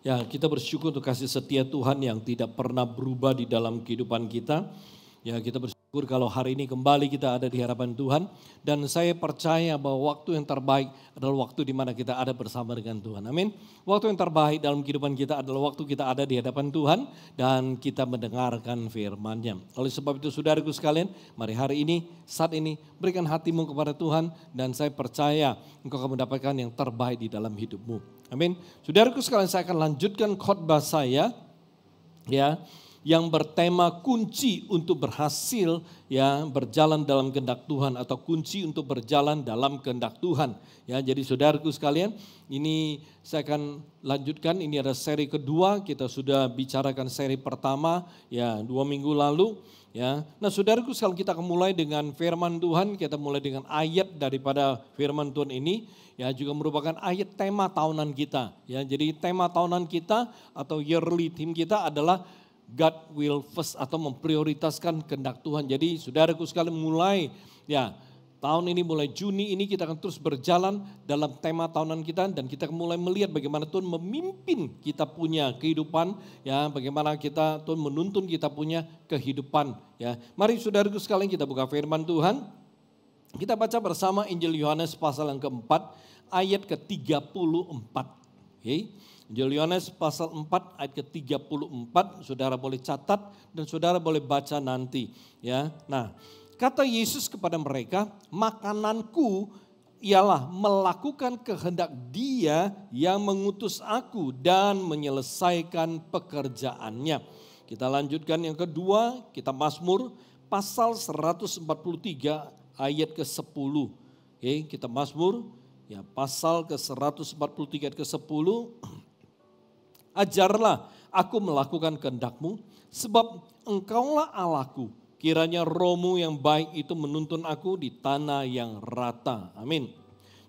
Ya, kita bersyukur untuk kasih setia Tuhan yang tidak pernah berubah di dalam kehidupan kita. Ya, kita bersyukur kalau hari ini kembali kita ada di hadapan Tuhan. Dan saya percaya bahwa waktu yang terbaik adalah waktu di mana kita ada bersama dengan Tuhan. Amin. Waktu yang terbaik dalam kehidupan kita adalah waktu kita ada di hadapan Tuhan dan kita mendengarkan firman-Nya. Oleh sebab itu saudaraku sekalian, mari hari ini, saat ini berikan hatimu kepada Tuhan dan saya percaya engkau akan mendapatkan yang terbaik di dalam hidupmu. Amin. Saudaraku sekalian, saya akan lanjutkan khotbah saya ya yang bertema kunci untuk berhasil ya berjalan dalam kehendak Tuhan atau kunci untuk berjalan dalam kehendak Tuhan. Ya, jadi saudaraku sekalian, ini saya akan lanjutkan, ini ada seri kedua, kita sudah bicarakan seri pertama ya 2 minggu lalu. Ya, nah saudaraku sekalian, kita akan mulai dengan firman Tuhan, kita mulai dengan ayat daripada firman Tuhan ini, ya juga merupakan ayat tema tahunan kita. Ya, jadi tema tahunan kita atau yearly theme kita adalah God will first atau memprioritaskan kehendak Tuhan. Jadi saudaraku sekalian mulai ya tahun ini mulai Juni ini kita akan terus berjalan dalam tema tahunan kita dan kita akan mulai melihat bagaimana Tuhan memimpin kita punya kehidupan ya, bagaimana Tuhan menuntun kita punya kehidupan ya. Mari saudaraku sekalian kita buka firman Tuhan. Kita baca bersama Injil Yohanes pasal yang keempat ayat ke-34. Okay. Injil Yohanes pasal 4 ayat ke-34, saudara boleh catat dan saudara boleh baca nanti ya. Nah, kata Yesus kepada mereka, makananku ialah melakukan kehendak Dia yang mengutus aku dan menyelesaikan pekerjaannya. Kita lanjutkan yang kedua, kita Mazmur pasal 143 ayat ke-10. Oke, kita Mazmur ya pasal ke-143 ayat ke-10. Ajarlah aku melakukan kehendak-Mu, sebab Engkaulah Allahku. Kiranya roh-Mu yang baik itu menuntun aku di tanah yang rata. Amin.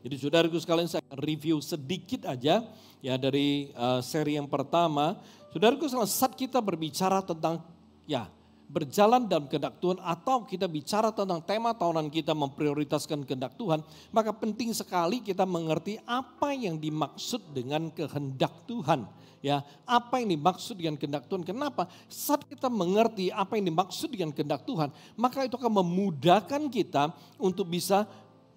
Jadi saudaraku sekalian, saya review sedikit aja ya dari seri yang pertama. Saudaraku sekalian, saat kita berbicara tentang ya berjalan dalam kehendak Tuhan atau kita bicara tentang tema tahunan kita memprioritaskan kehendak Tuhan, maka penting sekali kita mengerti apa yang dimaksud dengan kehendak Tuhan. Ya, apa yang dimaksud dengan kehendak Tuhan? Kenapa? Saat kita mengerti apa yang dimaksud dengan kehendak Tuhan, maka itu akan memudahkan kita untuk bisa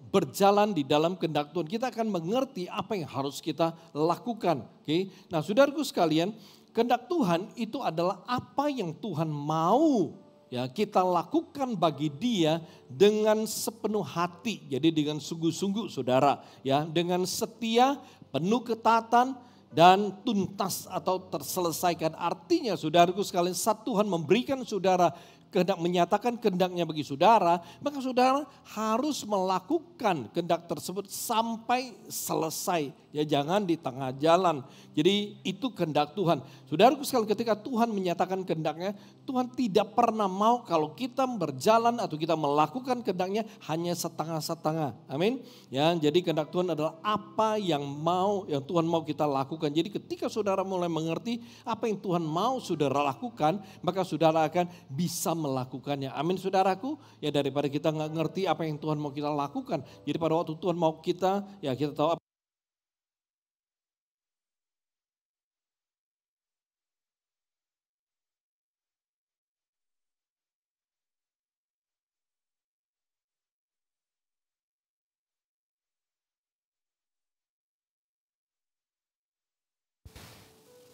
berjalan di dalam kehendak Tuhan. Kita akan mengerti apa yang harus kita lakukan. Oke. Nah, saudaraku sekalian, kehendak Tuhan itu adalah apa yang Tuhan mau ya kita lakukan bagi Dia dengan sepenuh hati. Jadi dengan sungguh-sungguh saudara ya, dengan setia, penuh ketaatan dan tuntas atau terselesaikan. Artinya saudaraku sekalian, saat Tuhan memberikan saudara kehendak, menyatakan kehendaknya bagi saudara, maka saudara harus melakukan kehendak tersebut sampai selesai. Ya, jangan di tengah jalan. Jadi itu kehendak Tuhan. Saudaraku sekalian, ketika Tuhan menyatakan kehendaknya, Tuhan tidak pernah mau kalau kita berjalan atau kita melakukan kehendaknya hanya setengah-setengah. Amin. Ya, jadi kehendak Tuhan adalah apa yang Tuhan mau kita lakukan. Jadi ketika saudara mulai mengerti apa yang Tuhan mau saudara lakukan, maka saudara akan bisa melakukannya. Amin saudaraku. Ya, daripada kita nggak ngerti apa yang Tuhan mau kita lakukan. Jadi pada waktu Tuhan mau kita, ya kita tahu apa.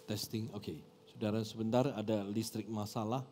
Testing, oke. Saudara sebentar, ada listrik masalah.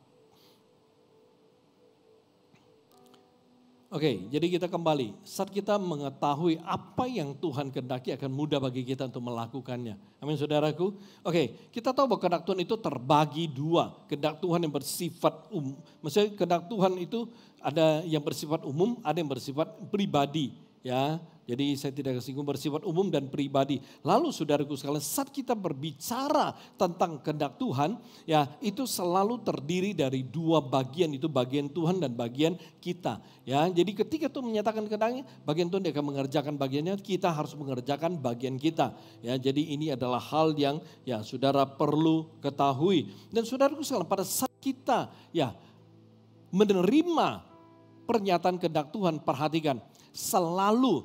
Oke, jadi kita kembali. Saat kita mengetahui apa yang Tuhan kehendaki, akan mudah bagi kita untuk melakukannya. Amin saudaraku. Oke, kita tahu bahwa kehendak Tuhan itu terbagi dua. Kehendak Tuhan yang bersifat umum. Maksudnya kehendak Tuhan itu ada yang bersifat umum, ada yang bersifat pribadi. Ya, jadi saya tidak kesinggung bersifat umum dan pribadi. Lalu saudaraku sekalian, saat kita berbicara tentang kehendak Tuhan, ya itu selalu terdiri dari dua bagian, itu bagian Tuhan dan bagian kita. Ya, jadi ketika Tuhan menyatakan kehendaknya, bagian Tuhan dia akan mengerjakan bagiannya, kita harus mengerjakan bagian kita. Ya, jadi ini adalah hal yang ya saudara perlu ketahui. Dan saudaraku sekalian, pada saat kita ya menerima pernyataan kehendak Tuhan, perhatikan. Selalu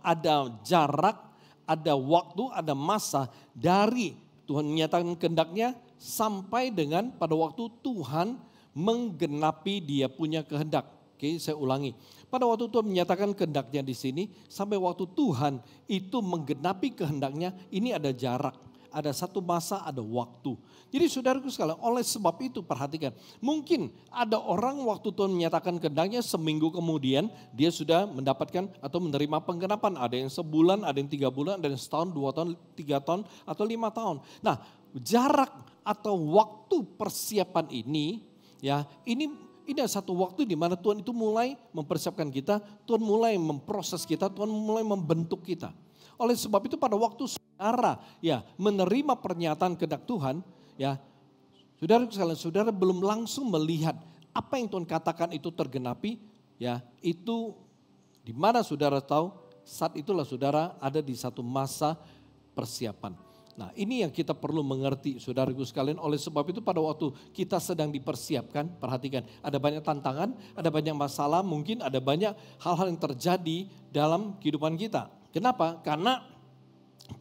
ada jarak, ada waktu, ada masa dari Tuhan menyatakan kehendaknya sampai dengan pada waktu Tuhan menggenapi dia punya kehendak. Oke, saya ulangi. Pada waktu Tuhan menyatakan kehendaknya di sini, sampai waktu Tuhan itu menggenapi kehendaknya, ini ada jarak. Ada satu masa, ada waktu. Jadi saudaraku sekalian, oleh sebab itu perhatikan. Mungkin ada orang waktu Tuhan menyatakan kehendaknya seminggu kemudian dia sudah mendapatkan atau menerima penggenapan. Ada yang sebulan, ada yang 3 bulan, ada yang setahun, 2 tahun, 3 tahun, atau 5 tahun. Nah, jarak atau waktu persiapan ini, ya ini ada satu waktu di mana Tuhan itu mulai mempersiapkan kita, Tuhan mulai memproses kita, Tuhan mulai membentuk kita. Oleh sebab itu pada waktu saudara ya menerima pernyataan kehendak Tuhan, ya saudara sekalian, saudara belum langsung melihat apa yang Tuhan katakan itu tergenapi, ya itu di mana saudara tahu saat itulah saudara ada di satu masa persiapan. Nah ini yang kita perlu mengerti saudaraku sekalian. Oleh sebab itu pada waktu kita sedang dipersiapkan, perhatikan ada banyak tantangan, ada banyak masalah, mungkin ada banyak hal-hal yang terjadi dalam kehidupan kita. Kenapa? Karena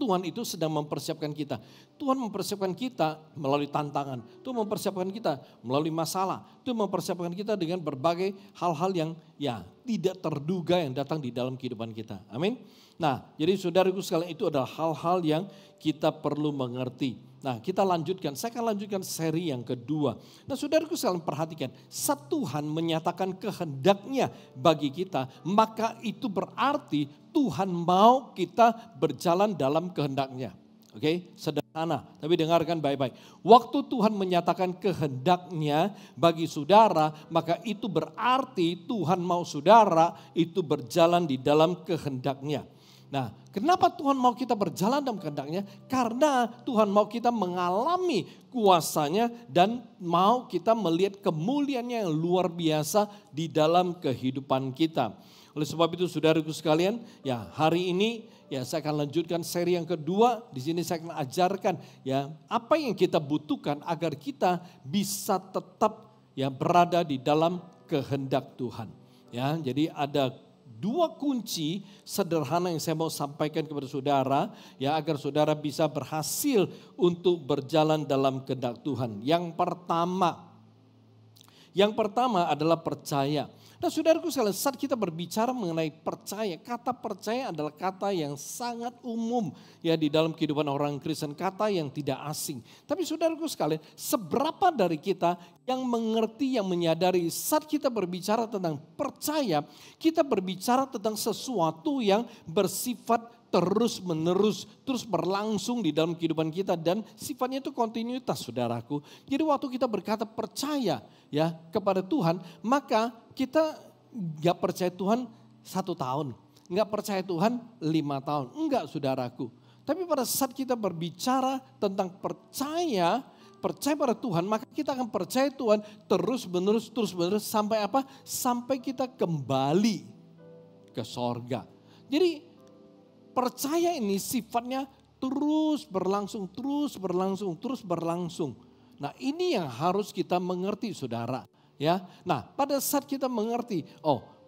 Tuhan itu sedang mempersiapkan kita. Tuhan mempersiapkan kita melalui tantangan. Tuhan mempersiapkan kita melalui masalah. Tuhan mempersiapkan kita dengan berbagai hal-hal yang ya tidak terduga yang datang di dalam kehidupan kita. Amin. Nah, jadi saudaraku sekalian itu adalah hal-hal yang kita perlu mengerti. Nah, kita lanjutkan. Saya akan lanjutkan seri yang kedua. Nah, saudaraku sekalian perhatikan. Saat Tuhan menyatakan kehendaknya bagi kita, maka itu berarti Tuhan mau kita berjalan dalam kehendaknya. Oke, sederhana. Tapi dengarkan baik-baik. Waktu Tuhan menyatakan kehendaknya bagi saudara, maka itu berarti Tuhan mau saudara itu berjalan di dalam kehendaknya. Nah, kenapa Tuhan mau kita berjalan dalam kehendaknya? Karena Tuhan mau kita mengalami kuasanya dan mau kita melihat kemuliaannya yang luar biasa di dalam kehidupan kita. Oleh sebab itu saudaraku sekalian, ya hari ini ya saya akan lanjutkan seri yang kedua. Di sini saya akan ajarkan ya apa yang kita butuhkan agar kita bisa tetap ya berada di dalam kehendak Tuhan. Ya, jadi ada 2 kunci sederhana yang saya mau sampaikan kepada saudara ya agar saudara bisa berhasil untuk berjalan dalam kehendak Tuhan. Yang pertama adalah percaya. Nah saudaraku sekalian, saat kita berbicara mengenai percaya, kata percaya adalah kata yang sangat umum ya di dalam kehidupan orang Kristen, kata yang tidak asing. Tapi saudaraku sekalian, seberapa dari kita yang mengerti, yang menyadari saat kita berbicara tentang percaya, kita berbicara tentang sesuatu yang bersifat terus menerus, terus berlangsung di dalam kehidupan kita dan sifatnya itu kontinuitas saudaraku. Jadi waktu kita berkata percaya ya kepada Tuhan, maka kita gak percaya Tuhan 1 tahun, gak percaya Tuhan 5 tahun, enggak saudaraku. Tapi pada saat kita berbicara tentang percaya pada Tuhan, maka kita akan percaya Tuhan terus menerus sampai apa? Sampai kita kembali ke sorga. Jadi percaya ini sifatnya terus berlangsung. Nah ini yang harus kita mengerti saudara. Ya, nah pada saat kita mengerti,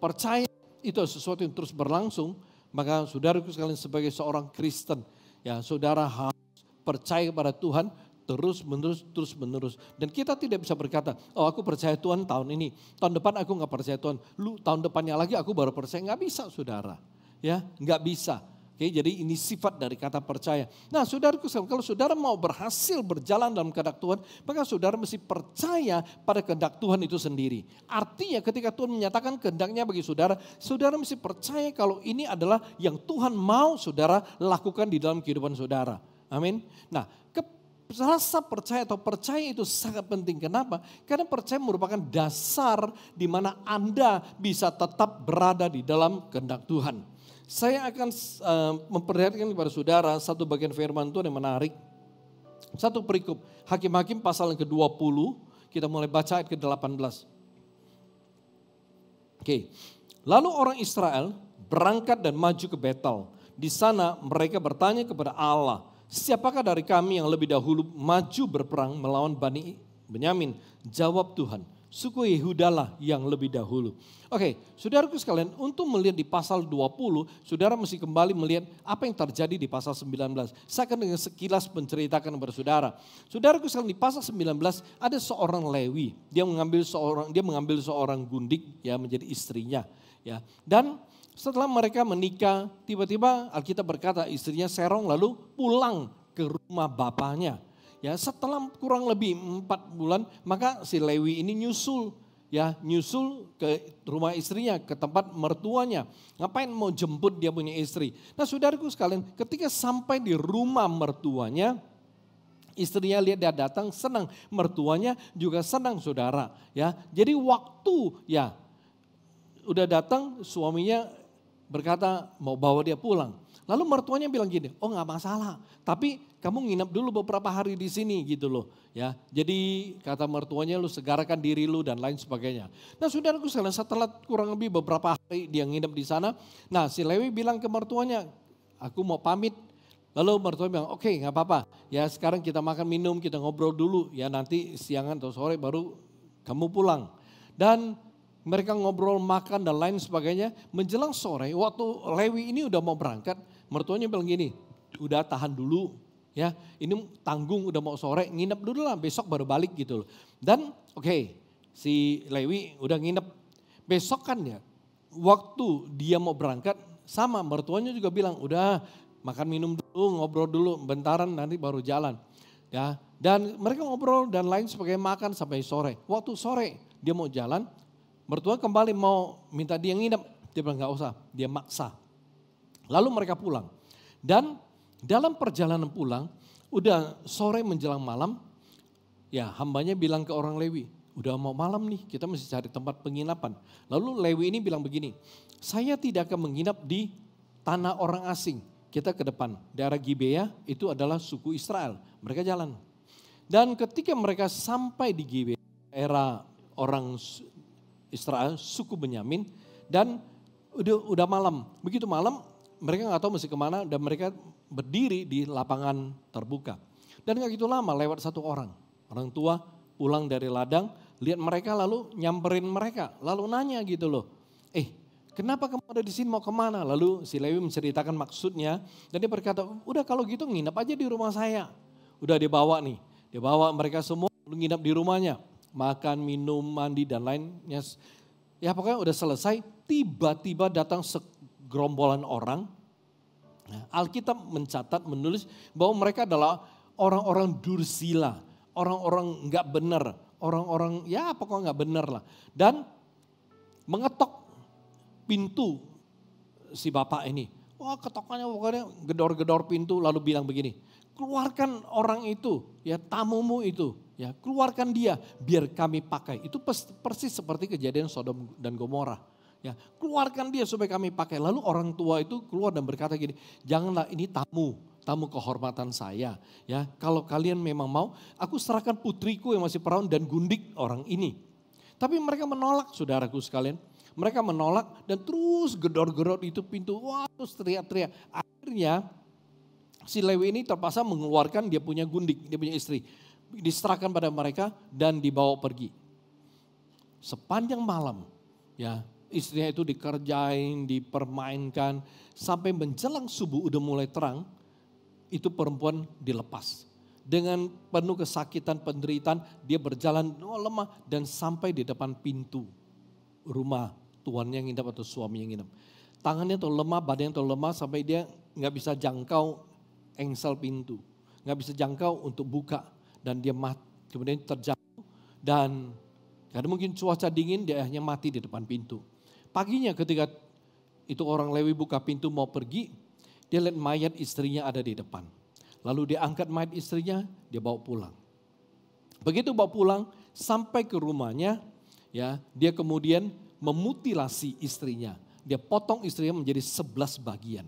percaya itu sesuatu yang terus berlangsung, maka saudaraku sekalian sebagai seorang Kristen, ya saudara harus percaya kepada Tuhan terus menerus. Dan kita tidak bisa berkata, aku percaya Tuhan tahun ini, tahun depan aku nggak percaya Tuhan, tahun depannya lagi aku baru percaya, nggak bisa saudara, ya nggak bisa. Oke, jadi ini sifat dari kata percaya. Nah saudaraku, kalau saudara mau berhasil berjalan dalam kehendak Tuhan, maka saudara mesti percaya pada kehendak Tuhan itu sendiri. Artinya ketika Tuhan menyatakan kehendaknya bagi saudara, saudara mesti percaya kalau ini adalah yang Tuhan mau saudara lakukan di dalam kehidupan saudara. Amin. Nah rasa percaya atau percaya itu sangat penting. Kenapa? Karena percaya merupakan dasar di mana Anda bisa tetap berada di dalam kehendak Tuhan. Saya akan memperlihatkan kepada saudara satu bagian firman Tuhan yang menarik. Satu perikop, Hakim-Hakim pasal yang ke-20, kita mulai baca ayat ke-18. Oke. Lalu orang Israel berangkat dan maju ke Betel. Di sana mereka bertanya kepada Allah, siapakah dari kami yang lebih dahulu maju berperang melawan Bani Benyamin? Jawab Tuhan, Suku Yehuda lah yang lebih dahulu. Oke, saudaraku sekalian, untuk melihat di pasal 20, saudara mesti kembali melihat apa yang terjadi di pasal 19. Saya akan dengan sekilas menceritakan kepada saudara. Saudaraku sekalian, di pasal 19 ada seorang Lewi, dia mengambil seorang gundik ya menjadi istrinya ya. Dan setelah mereka menikah, tiba-tiba Alkitab berkata istrinya serong lalu pulang ke rumah bapaknya. Ya, setelah kurang lebih 4 bulan, maka si Lewi ini nyusul ke rumah istrinya, ke tempat mertuanya. Ngapain mau jemput dia punya istri? Nah, saudaraku sekalian, ketika sampai di rumah mertuanya, istrinya lihat dia datang senang, mertuanya juga senang, saudara. Ya, jadi waktu ya udah datang, suaminya berkata mau bawa dia pulang. Lalu mertuanya bilang gini, oh nggak masalah, tapi kamu nginep dulu beberapa hari di sini gitu loh. Ya, jadi kata mertuanya lu segarkan diri lu dan lain sebagainya. Nah, saudaraku sekalian, setelah kurang lebih beberapa hari dia nginep di sana, nah si Lewi bilang ke mertuanya, aku mau pamit. Lalu mertuanya bilang, oke, nggak apa-apa. Ya sekarang kita makan minum, kita ngobrol dulu. Ya nanti siangan atau sore baru kamu pulang. Dan mereka ngobrol, makan dan lain sebagainya. Menjelang sore, waktu Lewi ini udah mau berangkat, mertuanya bilang gini, udah tahan dulu ya, ini tanggung udah mau sore, nginep dulu lah, besok baru balik gitu loh. Dan oke, si Lewi udah nginep. Besok kan ya, waktu dia mau berangkat, sama mertuanya juga bilang, udah makan minum dulu, ngobrol dulu, bentaran nanti baru jalan. Ya, dan mereka ngobrol dan lain sebagainya, makan sampai sore. Waktu sore dia mau jalan, mertua kembali mau minta dia nginep, dia bilang nggak usah, dia maksa. Lalu mereka pulang. Dan dalam perjalanan pulang, udah sore menjelang malam, ya hambanya bilang ke orang Lewi, udah mau malam nih, kita mesti cari tempat penginapan. Lalu Lewi ini bilang begini, saya tidak akan menginap di tanah orang asing. Kita ke depan, daerah Gibea itu adalah suku Israel, mereka jalan. Dan ketika mereka sampai di Gibea, daerah orang Israel, suku Benyamin, dan udah malam. Begitu malam, mereka nggak tahu mesti kemana, dan mereka berdiri di lapangan terbuka. Dan nggak gitu lama, lewat satu orang tua pulang dari ladang, lihat mereka lalu nyamperin mereka, lalu nanya gitu loh, kenapa kamu ada di sini, mau kemana? Lalu si Lewi menceritakan maksudnya, dan dia berkata, udah kalau gitu nginep aja di rumah saya. Udah dibawa mereka semua nginep di rumahnya. Makan, minum, mandi dan lainnya. Ya pokoknya udah selesai, tiba-tiba datang segerombolan orang. Nah, Alkitab mencatat, menulis bahwa mereka adalah orang-orang dursila, orang-orang nggak benar, orang-orang ya pokoknya nggak benar lah. Dan mengetok pintu si bapak ini. Wah ketokannya pokoknya gedor-gedor pintu lalu bilang begini, keluarkan orang itu, ya tamumu itu, ya keluarkan dia biar kami pakai. Itu persis seperti kejadian Sodom dan Gomora. Ya, keluarkan dia supaya kami pakai. Lalu orang tua itu keluar dan berkata gini, janganlah ini tamu kehormatan saya. Ya, kalau kalian memang mau, aku serahkan putriku yang masih perawan dan gundik orang ini. Tapi mereka menolak, saudaraku sekalian. Mereka menolak dan terus gedor-gedor itu pintu, wah terus teriak-teriak. Akhirnya si Lewi ini terpaksa mengeluarkan dia punya gundik, dia punya istri. Diserahkan pada mereka dan dibawa pergi. Sepanjang malam ya istrinya itu dikerjain, dipermainkan. Sampai menjelang subuh udah mulai terang, itu perempuan dilepas. Dengan penuh kesakitan, penderitaan, dia berjalan lemah dan sampai di depan pintu rumah tuannya yang nginep atau suami yang nginep. Tangannya tuh lemah, badannya tuh lemah sampai dia nggak bisa jangkau engsel pintu. Nggak bisa jangkau untuk buka dan dia mati. Kemudian terjatuh dan karena mungkin cuaca dingin dia hanya mati di depan pintu. Paginya ketika itu orang Lewi buka pintu mau pergi, dia lihat mayat istrinya ada di depan. Lalu dia angkat mayat istrinya, dia bawa pulang. Begitu bawa pulang sampai ke rumahnya, ya, dia kemudian memutilasi istrinya. Dia potong istrinya menjadi 11 bagian.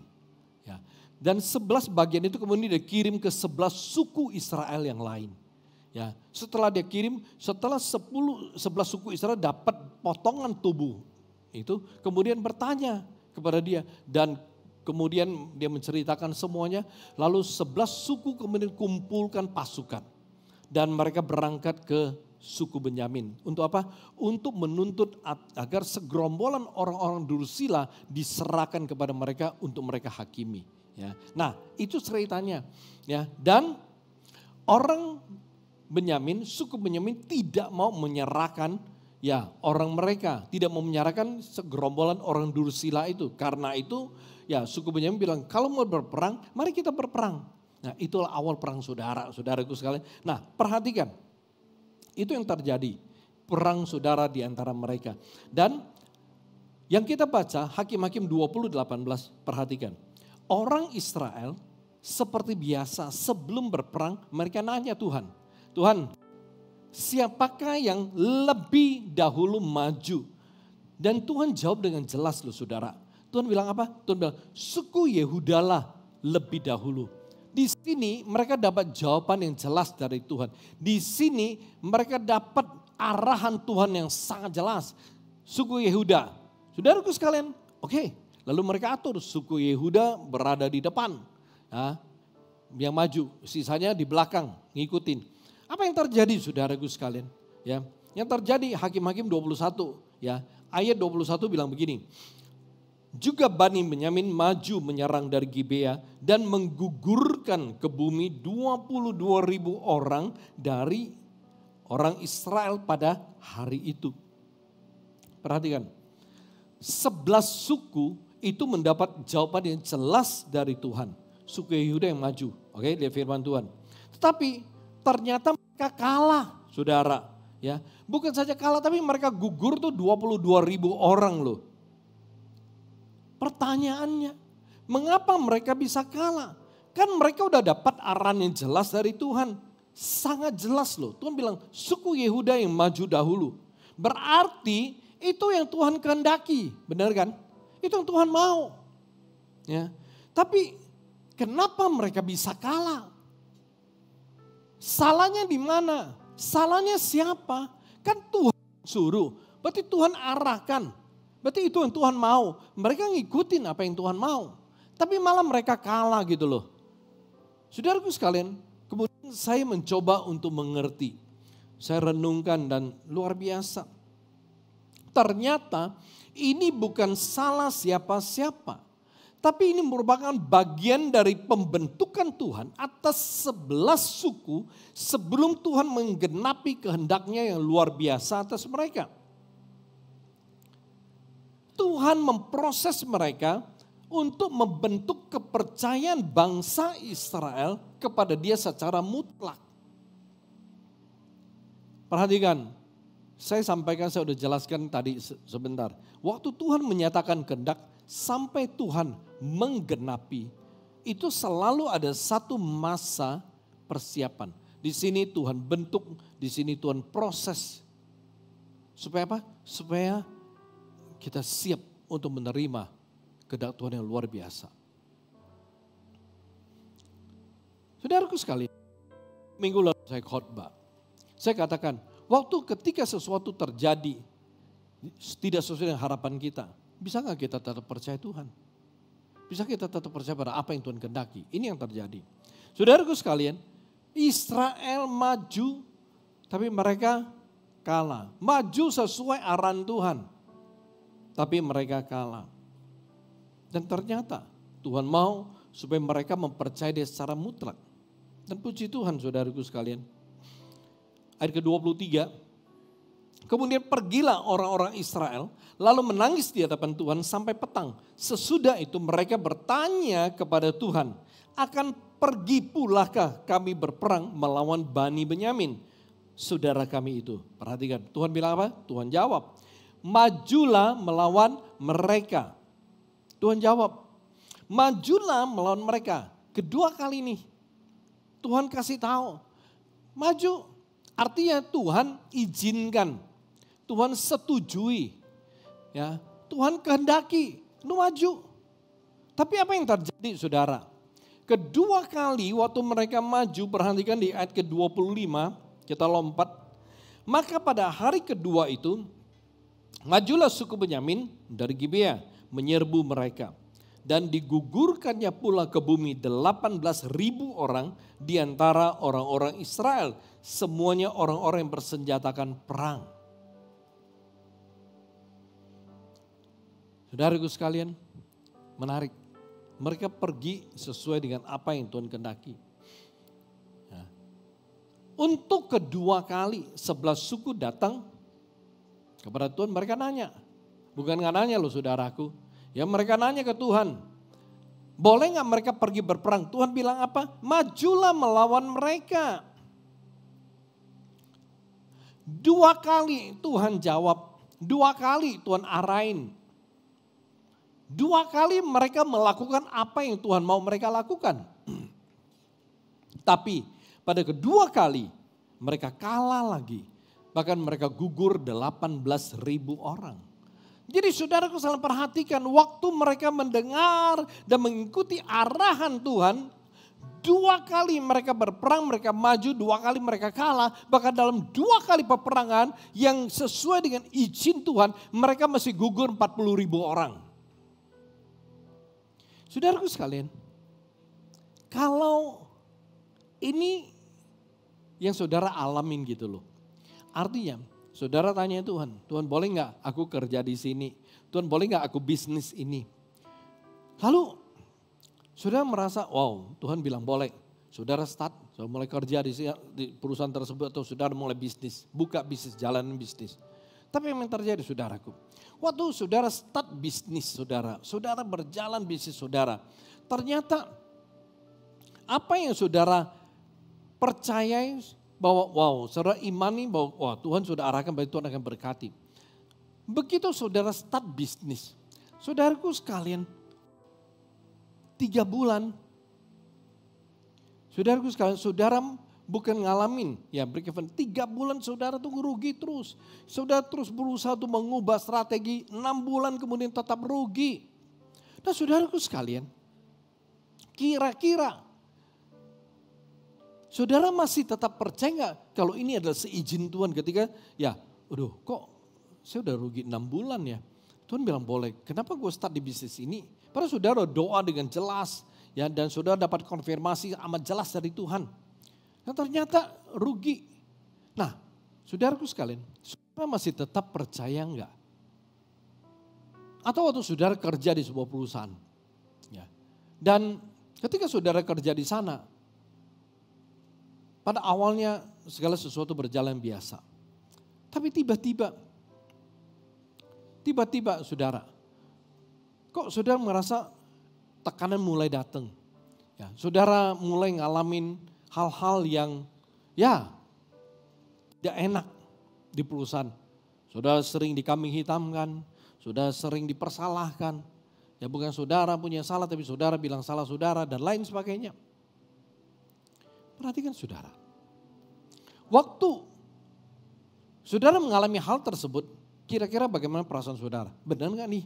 Ya. Dan 11 bagian itu kemudian dia kirim ke 11 suku Israel yang lain. Ya. Setelah dia kirim, setelah 11 suku Israel dapat potongan tubuh itu, kemudian bertanya kepada dia. Dan kemudian dia menceritakan semuanya, lalu 11 suku kemudian kumpulkan pasukan. Dan mereka berangkat ke suku Benyamin. Untuk apa? Untuk menuntut agar segerombolan orang-orang Dursila diserahkan kepada mereka untuk mereka hakimi. Ya. Nah, itu ceritanya. Ya. Dan orang Benyamin, suku Benyamin tidak mau menyerahkan orang mereka, tidak mau menyerahkan segerombolan orang Dursila itu. Karena itu suku Benyamin bilang, kalau mau berperang, mari kita berperang. Nah, itulah awal perang saudaraku sekalian. Nah, perhatikan, itu yang terjadi, perang saudara di antara mereka. Dan yang kita baca Hakim-Hakim 20:18, perhatikan. Orang Israel seperti biasa sebelum berperang mereka nanya Tuhan, siapakah yang lebih dahulu maju? Dan Tuhan jawab dengan jelas loh saudara. Tuhan bilang apa? Tuhan bilang suku Yehuda lah lebih dahulu. Di sini mereka dapat jawaban yang jelas dari Tuhan. Di sini mereka dapat arahan Tuhan yang sangat jelas. Suku Yehuda, saudaraku sekalian, oke. Lalu mereka atur suku Yehuda berada di depan, yang maju, sisanya di belakang ngikutin. Apa yang terjadi saudaraku sekalian? Ya, yang terjadi Hakim-Hakim 21, ayat 21 bilang begini. Juga Bani Benyamin maju menyerang dari Gibea dan menggugurkan ke bumi 22.000 orang dari orang Israel pada hari itu. Perhatikan, 11 suku itu mendapat jawaban yang jelas dari Tuhan. Suku Yehuda yang maju, oke, lihat firman Tuhan. Tetapi ternyata mereka kalah, saudara. Ya, bukan saja kalah, tapi mereka gugur tuh 22.000 orang loh. Pertanyaannya, mengapa mereka bisa kalah? Kan mereka udah dapat arahan yang jelas dari Tuhan. Sangat jelas loh. Tuhan bilang suku Yehuda yang maju dahulu. Berarti itu yang Tuhan kehendaki. Benar kan? Itu yang Tuhan mau. Ya. Tapi kenapa mereka bisa kalah? Salahnya di mana? Salahnya siapa? Kan Tuhan suruh. Berarti Tuhan arahkan. Berarti itu yang Tuhan mau. Mereka ngikutin apa yang Tuhan mau. Tapi malah mereka kalah gitu loh. Saudaraku sekalian, kemudian saya mencoba untuk mengerti. Saya renungkan dan luar biasa. Ternyata ini bukan salah siapa-siapa. Tapi ini merupakan bagian dari pembentukan Tuhan atas 11 suku sebelum Tuhan menggenapi kehendaknya yang luar biasa atas mereka. Tuhan memproses mereka untuk membentuk kepercayaan bangsa Israel kepada Dia secara mutlak. Perhatikan, saya sudah jelaskan tadi sebentar. Waktu Tuhan menyatakan kehendak sampai Tuhan menggenapi, itu selalu ada satu masa persiapan. Di sini Tuhan bentuk, di sini Tuhan proses. Supaya apa? Supaya kita siap untuk menerima kehendak Tuhan yang luar biasa. Saudaraku sekalian, minggu lalu saya khotbah. Saya katakan, waktu ketika sesuatu terjadi tidak sesuai dengan harapan kita, bisa nggak kita tetap percaya Tuhan? Bisa kita tetap percaya pada apa yang Tuhan kehendaki? Ini yang terjadi. Saudaraku sekalian, Israel maju, tapi mereka kalah. Maju sesuai arahan Tuhan. Tapi mereka kalah. Dan ternyata Tuhan mau supaya mereka mempercayai Dia secara mutlak. Dan puji Tuhan saudaraku sekalian. Ayat ke-23. Kemudian pergilah orang-orang Israel lalu menangis di hadapan Tuhan sampai petang. Sesudah itu mereka bertanya kepada Tuhan. Akan pergi pulakah kami berperang melawan Bani Benyamin? Saudara kami itu. Perhatikan Tuhan bilang apa? Tuhan jawab. Majulah melawan mereka. Tuhan jawab, majulah melawan mereka. Kedua kali nih, Tuhan kasih tahu, maju. Artinya Tuhan izinkan, Tuhan setujui, ya, Tuhan kehendaki, lu maju. Tapi apa yang terjadi saudara? Kedua kali waktu mereka maju, perhatikan di ayat ke-25, kita lompat. Maka pada hari kedua itu, majulah suku Benyamin dari Gibea menyerbu mereka. Dan digugurkannya pula ke bumi 18.000 orang di antara orang-orang Israel. Semuanya orang-orang yang bersenjatakan perang. Saudaraku sekalian, menarik. Mereka pergi sesuai dengan apa yang Tuhan kehendaki. Nah, untuk kedua kali 11 suku datang kepada Tuhan, mereka nanya. Bukan nggak nanya loh saudaraku. Ya mereka nanya ke Tuhan, boleh nggak mereka pergi berperang? Tuhan bilang apa? Majulah melawan mereka. 2 kali Tuhan jawab, 2 kali Tuhan arahin. 2 kali mereka melakukan apa yang Tuhan mau mereka lakukan. Tapi pada kedua kali mereka kalah lagi. Bahkan mereka gugur 18.000 orang. Jadi saudaraku saling perhatikan waktu mereka mendengar dan mengikuti arahan Tuhan. 2 kali mereka berperang, mereka maju, 2 kali mereka kalah. Bahkan dalam 2 kali peperangan yang sesuai dengan izin Tuhan, mereka masih gugur 40.000 orang. Saudaraku sekalian, kalau ini yang saudara alamin gitu loh. Artinya saudara tanya Tuhan, Tuhan boleh nggak aku kerja di sini? Tuhan boleh nggak aku bisnis ini? Lalu saudara merasa, wow Tuhan bilang boleh. Saudara start, saudara mulai kerja di perusahaan tersebut atau saudara mulai bisnis. Buka bisnis, jalanin bisnis. Tapi yang terjadi saudaraku, waktu saudara start bisnis saudara berjalan bisnis saudara. Ternyata apa yang saudara percayai bahwa wow saudara imani bahwa wah Tuhan sudah arahkan bahwa Tuhan akan berkati. Begitu saudara start bisnis, saudaraku sekalian 3 bulan. Saudaraku sekalian, saudara bukan ngalamin ya break even. 3 bulan saudara tuh rugi terus. Saudara terus berusaha untuk mengubah strategi, 6 bulan kemudian tetap rugi. Nah saudaraku sekalian, kira-kira saudara masih tetap percaya nggak kalau ini adalah seizin Tuhan ketika ya aduh kok saya udah rugi 6 bulan ya. Tuhan bilang boleh, kenapa gue start di bisnis ini? Padahal saudara doa dengan jelas ya dan saudara dapat konfirmasi amat jelas dari Tuhan. Nah ternyata rugi. Nah saudaraku sekalian, saudara masih tetap percaya enggak? Atau waktu saudara kerja di sebuah perusahaan. Ya. Dan ketika saudara kerja di sana, pada awalnya segala sesuatu berjalan biasa. Tapi tiba-tiba saudara, kok saudara merasa tekanan mulai datang. Ya, saudara mulai ngalamin hal-hal yang ya tidak enak di perusahaan. Saudara sering dikambing hitamkan, saudara sering dipersalahkan. Ya bukan saudara punya salah tapi saudara bilang salah saudara dan lain sebagainya. Perhatikan saudara. Waktu saudara mengalami hal tersebut, kira-kira bagaimana perasaan saudara? Benar nggak nih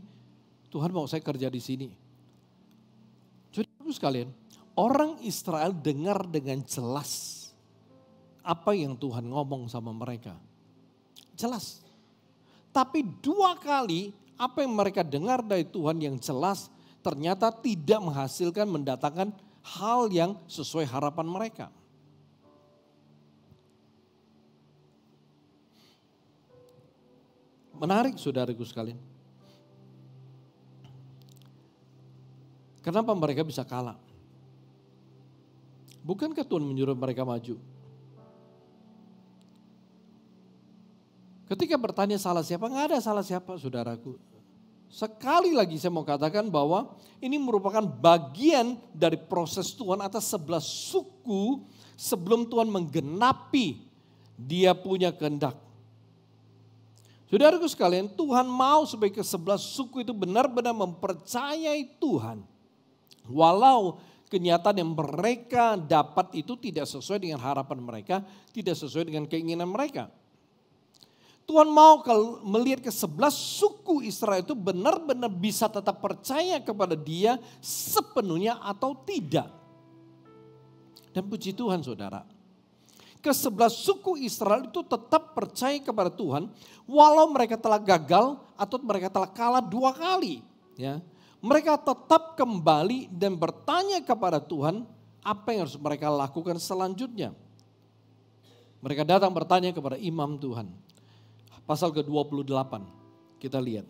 Tuhan mau saya kerja di sini? Saudara sekalian, orang Israel dengar dengan jelas apa yang Tuhan ngomong sama mereka. Jelas. Tapi 2 kali apa yang mereka dengar dari Tuhan yang jelas ternyata tidak menghasilkan mendatangkan hal yang sesuai harapan mereka. Menarik saudaraku sekalian. Kenapa mereka bisa kalah? Bukankah Tuhan menyuruh mereka maju? Ketika bertanya salah siapa, nggak ada salah siapa saudaraku. Sekali lagi saya mau katakan bahwa ini merupakan bagian dari proses Tuhan atas 11 suku sebelum Tuhan menggenapi dia punya kehendak. Saudaraku sekalian, Tuhan mau supaya ke-11 suku itu benar-benar mempercayai Tuhan. Walau kenyataan yang mereka dapat itu tidak sesuai dengan harapan mereka, tidak sesuai dengan keinginan mereka. Tuhan mau kalau melihat ke-11 suku Israel itu benar-benar bisa tetap percaya kepada dia sepenuhnya atau tidak. Dan puji Tuhan saudara. Ke-11 suku Israel itu tetap percaya kepada Tuhan walau mereka telah gagal atau mereka telah kalah 2 kali. Ya. mereka tetap kembali dan bertanya kepada Tuhan apa yang harus mereka lakukan selanjutnya. Mereka datang bertanya kepada imam Tuhan. Pasal ke-28 kita lihat.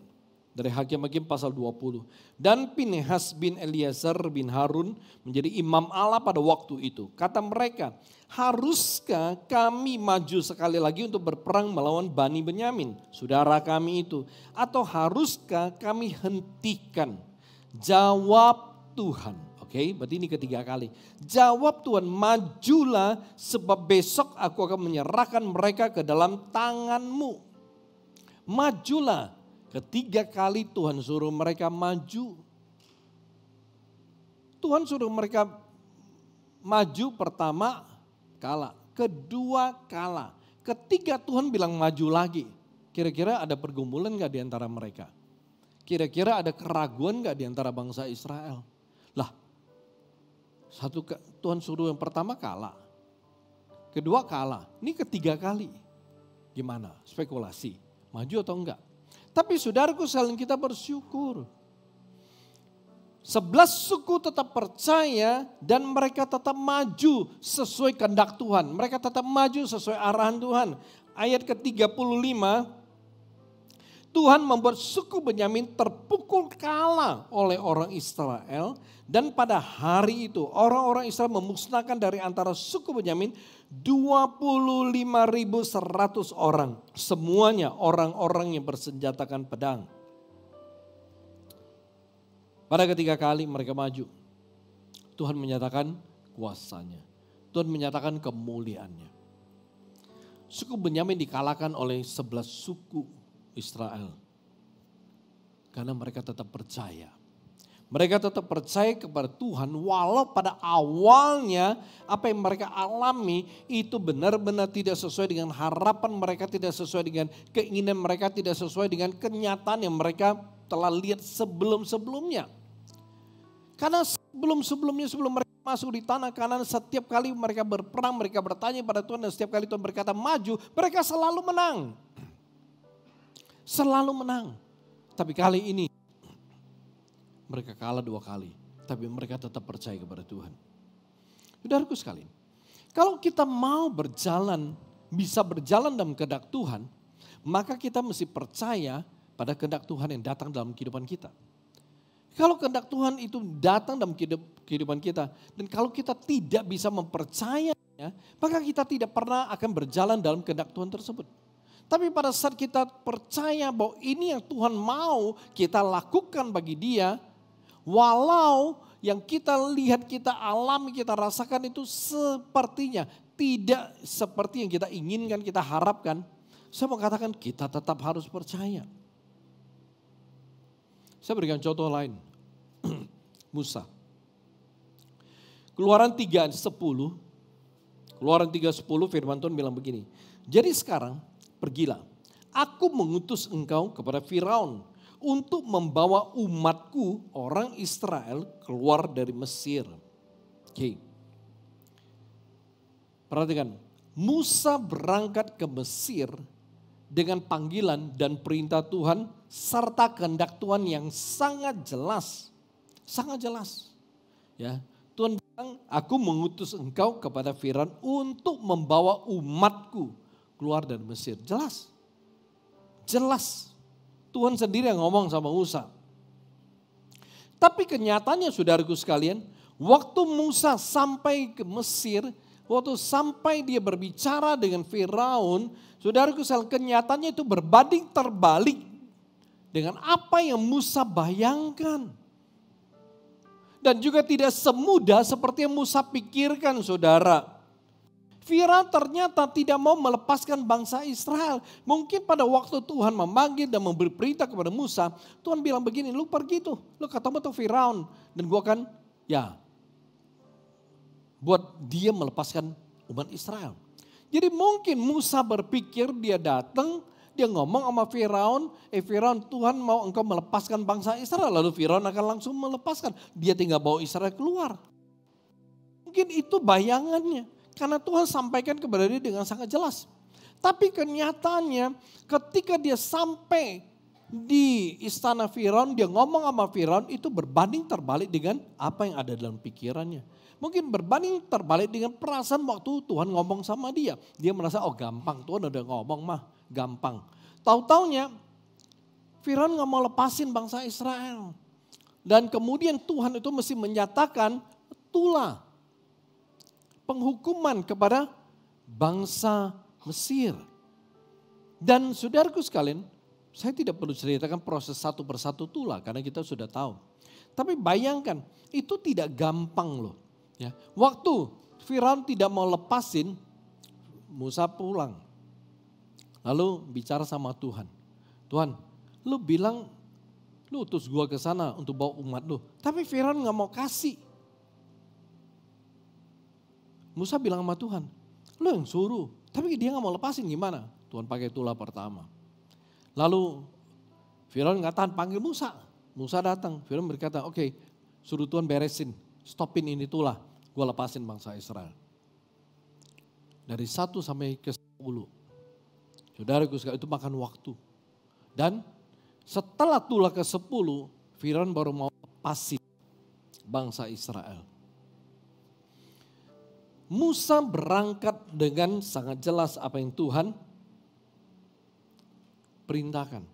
Dari Hakim-Hakim pasal 20. Dan Pinehas bin Eleazar bin Harun menjadi imam Allah pada waktu itu. Kata mereka, haruskah kami maju sekali lagi untuk berperang melawan Bani Benyamin, saudara kami itu? Atau haruskah kami hentikan? Jawab Tuhan. Oke, berarti ini ketiga kali. Jawab Tuhan, majulah sebab besok aku akan menyerahkan mereka ke dalam tanganmu. Majulah. Ketiga kali Tuhan suruh mereka maju. Tuhan suruh mereka maju pertama kalah, kedua kalah. Ketiga Tuhan bilang maju lagi. Kira-kira ada pergumulan gak di antara mereka? Kira-kira ada keraguan gak di antara bangsa Israel? Lah, Tuhan suruh yang pertama kalah. Kedua kalah, ini ketiga kali. Gimana? Spekulasi, maju atau enggak? Tapi saudaraku sekalian kita bersyukur. 11 suku tetap percaya dan mereka tetap maju sesuai kehendak Tuhan. Mereka tetap maju sesuai arahan Tuhan. Ayat ke-35, Tuhan membuat suku Benyamin terpukul kalah oleh orang Israel. Dan pada hari itu orang-orang Israel memusnahkan dari antara suku Benyamin 25.100 orang. Semuanya orang-orang yang bersenjatakan pedang. Pada ketiga kali mereka maju, Tuhan menyatakan kuasanya. Tuhan menyatakan kemuliaannya. Suku Benyamin dikalahkan oleh 11 suku Israel. Karena mereka tetap percaya. Mereka tetap percaya kepada Tuhan walau pada awalnya apa yang mereka alami itu benar-benar tidak sesuai dengan harapan mereka, tidak sesuai dengan keinginan mereka, tidak sesuai dengan kenyataan yang mereka telah lihat sebelum-sebelumnya. Karena sebelum-sebelumnya sebelum mereka masuk di tanah Kanaan, setiap kali mereka berperang, mereka bertanya pada Tuhan dan setiap kali Tuhan berkata maju, mereka selalu menang. Selalu menang. Tapi kali ini mereka kalah 2 kali, tapi mereka tetap percaya kepada Tuhan. Saudaraku sekalian, kalau kita mau berjalan, bisa berjalan dalam kehendak Tuhan, maka kita mesti percaya pada kehendak Tuhan yang datang dalam kehidupan kita. Kalau kehendak Tuhan itu datang dalam kehidupan kita, dan kalau kita tidak bisa mempercayainya, maka kita tidak pernah akan berjalan dalam kehendak Tuhan tersebut. Tapi pada saat kita percaya bahwa ini yang Tuhan mau kita lakukan bagi dia, walau yang kita lihat, kita alami, kita rasakan itu sepertinya tidak seperti yang kita inginkan, kita harapkan. Saya mau katakan kita tetap harus percaya. Saya berikan contoh lain. Musa. Keluaran 3:10. Keluaran 3:10 firman Tuhan bilang begini. Jadi sekarang pergilah. Aku mengutus engkau kepada Firaun untuk membawa umatku orang Israel keluar dari Mesir. Oke. Perhatikan, Musa berangkat ke Mesir dengan panggilan dan perintah Tuhan serta kehendak Tuhan yang sangat jelas. Sangat jelas. Ya, Tuhan bilang, aku mengutus engkau kepada Firaun untuk membawa umatku keluar dari Mesir. Jelas. Jelas. Tuhan sendiri yang ngomong sama Musa. Tapi kenyataannya saudaraku sekalian, waktu Musa sampai ke Mesir, waktu sampai dia berbicara dengan Firaun, saudaraku sekalian, kenyataannya itu berbanding terbalik dengan apa yang Musa bayangkan. Dan juga tidak semudah seperti yang Musa pikirkan, saudara. Firaun ternyata tidak mau melepaskan bangsa Israel. Mungkin pada waktu Tuhan memanggil dan memberi perintah kepada Musa, Tuhan bilang begini, lu pergi tuh, lu ketemu tuh Firaun. Dan gua akan buat dia melepaskan umat Israel. Jadi mungkin Musa berpikir dia datang, dia ngomong sama Firaun, Firaun, Tuhan mau engkau melepaskan bangsa Israel. Lalu Firaun akan langsung melepaskan. Dia tinggal bawa Israel keluar. Mungkin itu bayangannya. Karena Tuhan sampaikan kepada dia dengan sangat jelas. Tapi kenyataannya ketika dia sampai di istana Firaun, dia ngomong sama Firaun itu berbanding terbalik dengan apa yang ada dalam pikirannya. Mungkin berbanding terbalik dengan perasaan waktu Tuhan ngomong sama dia. Dia merasa oh gampang, Tuhan udah ngomong mah gampang. Tahu-taunya Firaun gak mau lepasin bangsa Israel. Dan kemudian Tuhan itu mesti menyatakan tulah penghukuman kepada bangsa Mesir. Dan saudaraku sekalian, saya tidak perlu ceritakan proses satu persatu tulah karena kita sudah tahu. Tapi bayangkan, itu tidak gampang loh. Ya, waktu Firaun tidak mau lepasin, Musa pulang. Lalu bicara sama Tuhan. Tuhan, lu bilang lu utus gua ke sana untuk bawa umat lu. Tapi Firaun gak mau kasih. Musa bilang sama Tuhan, lu yang suruh. Tapi dia gak mau lepasin gimana? Tuhan pakai tulah pertama. Lalu Firaun gak tahan panggil Musa. Musa datang, Firaun berkata oke, suruh Tuhan beresin, stopin ini tulah. Gua lepasin bangsa Israel. Dari 1 sampai ke 10. Saudaraku sekalian, itu makan waktu. Dan setelah tulah ke 10, Firaun baru mau lepasin bangsa Israel. Musa berangkat dengan sangat jelas apa yang Tuhan perintahkan.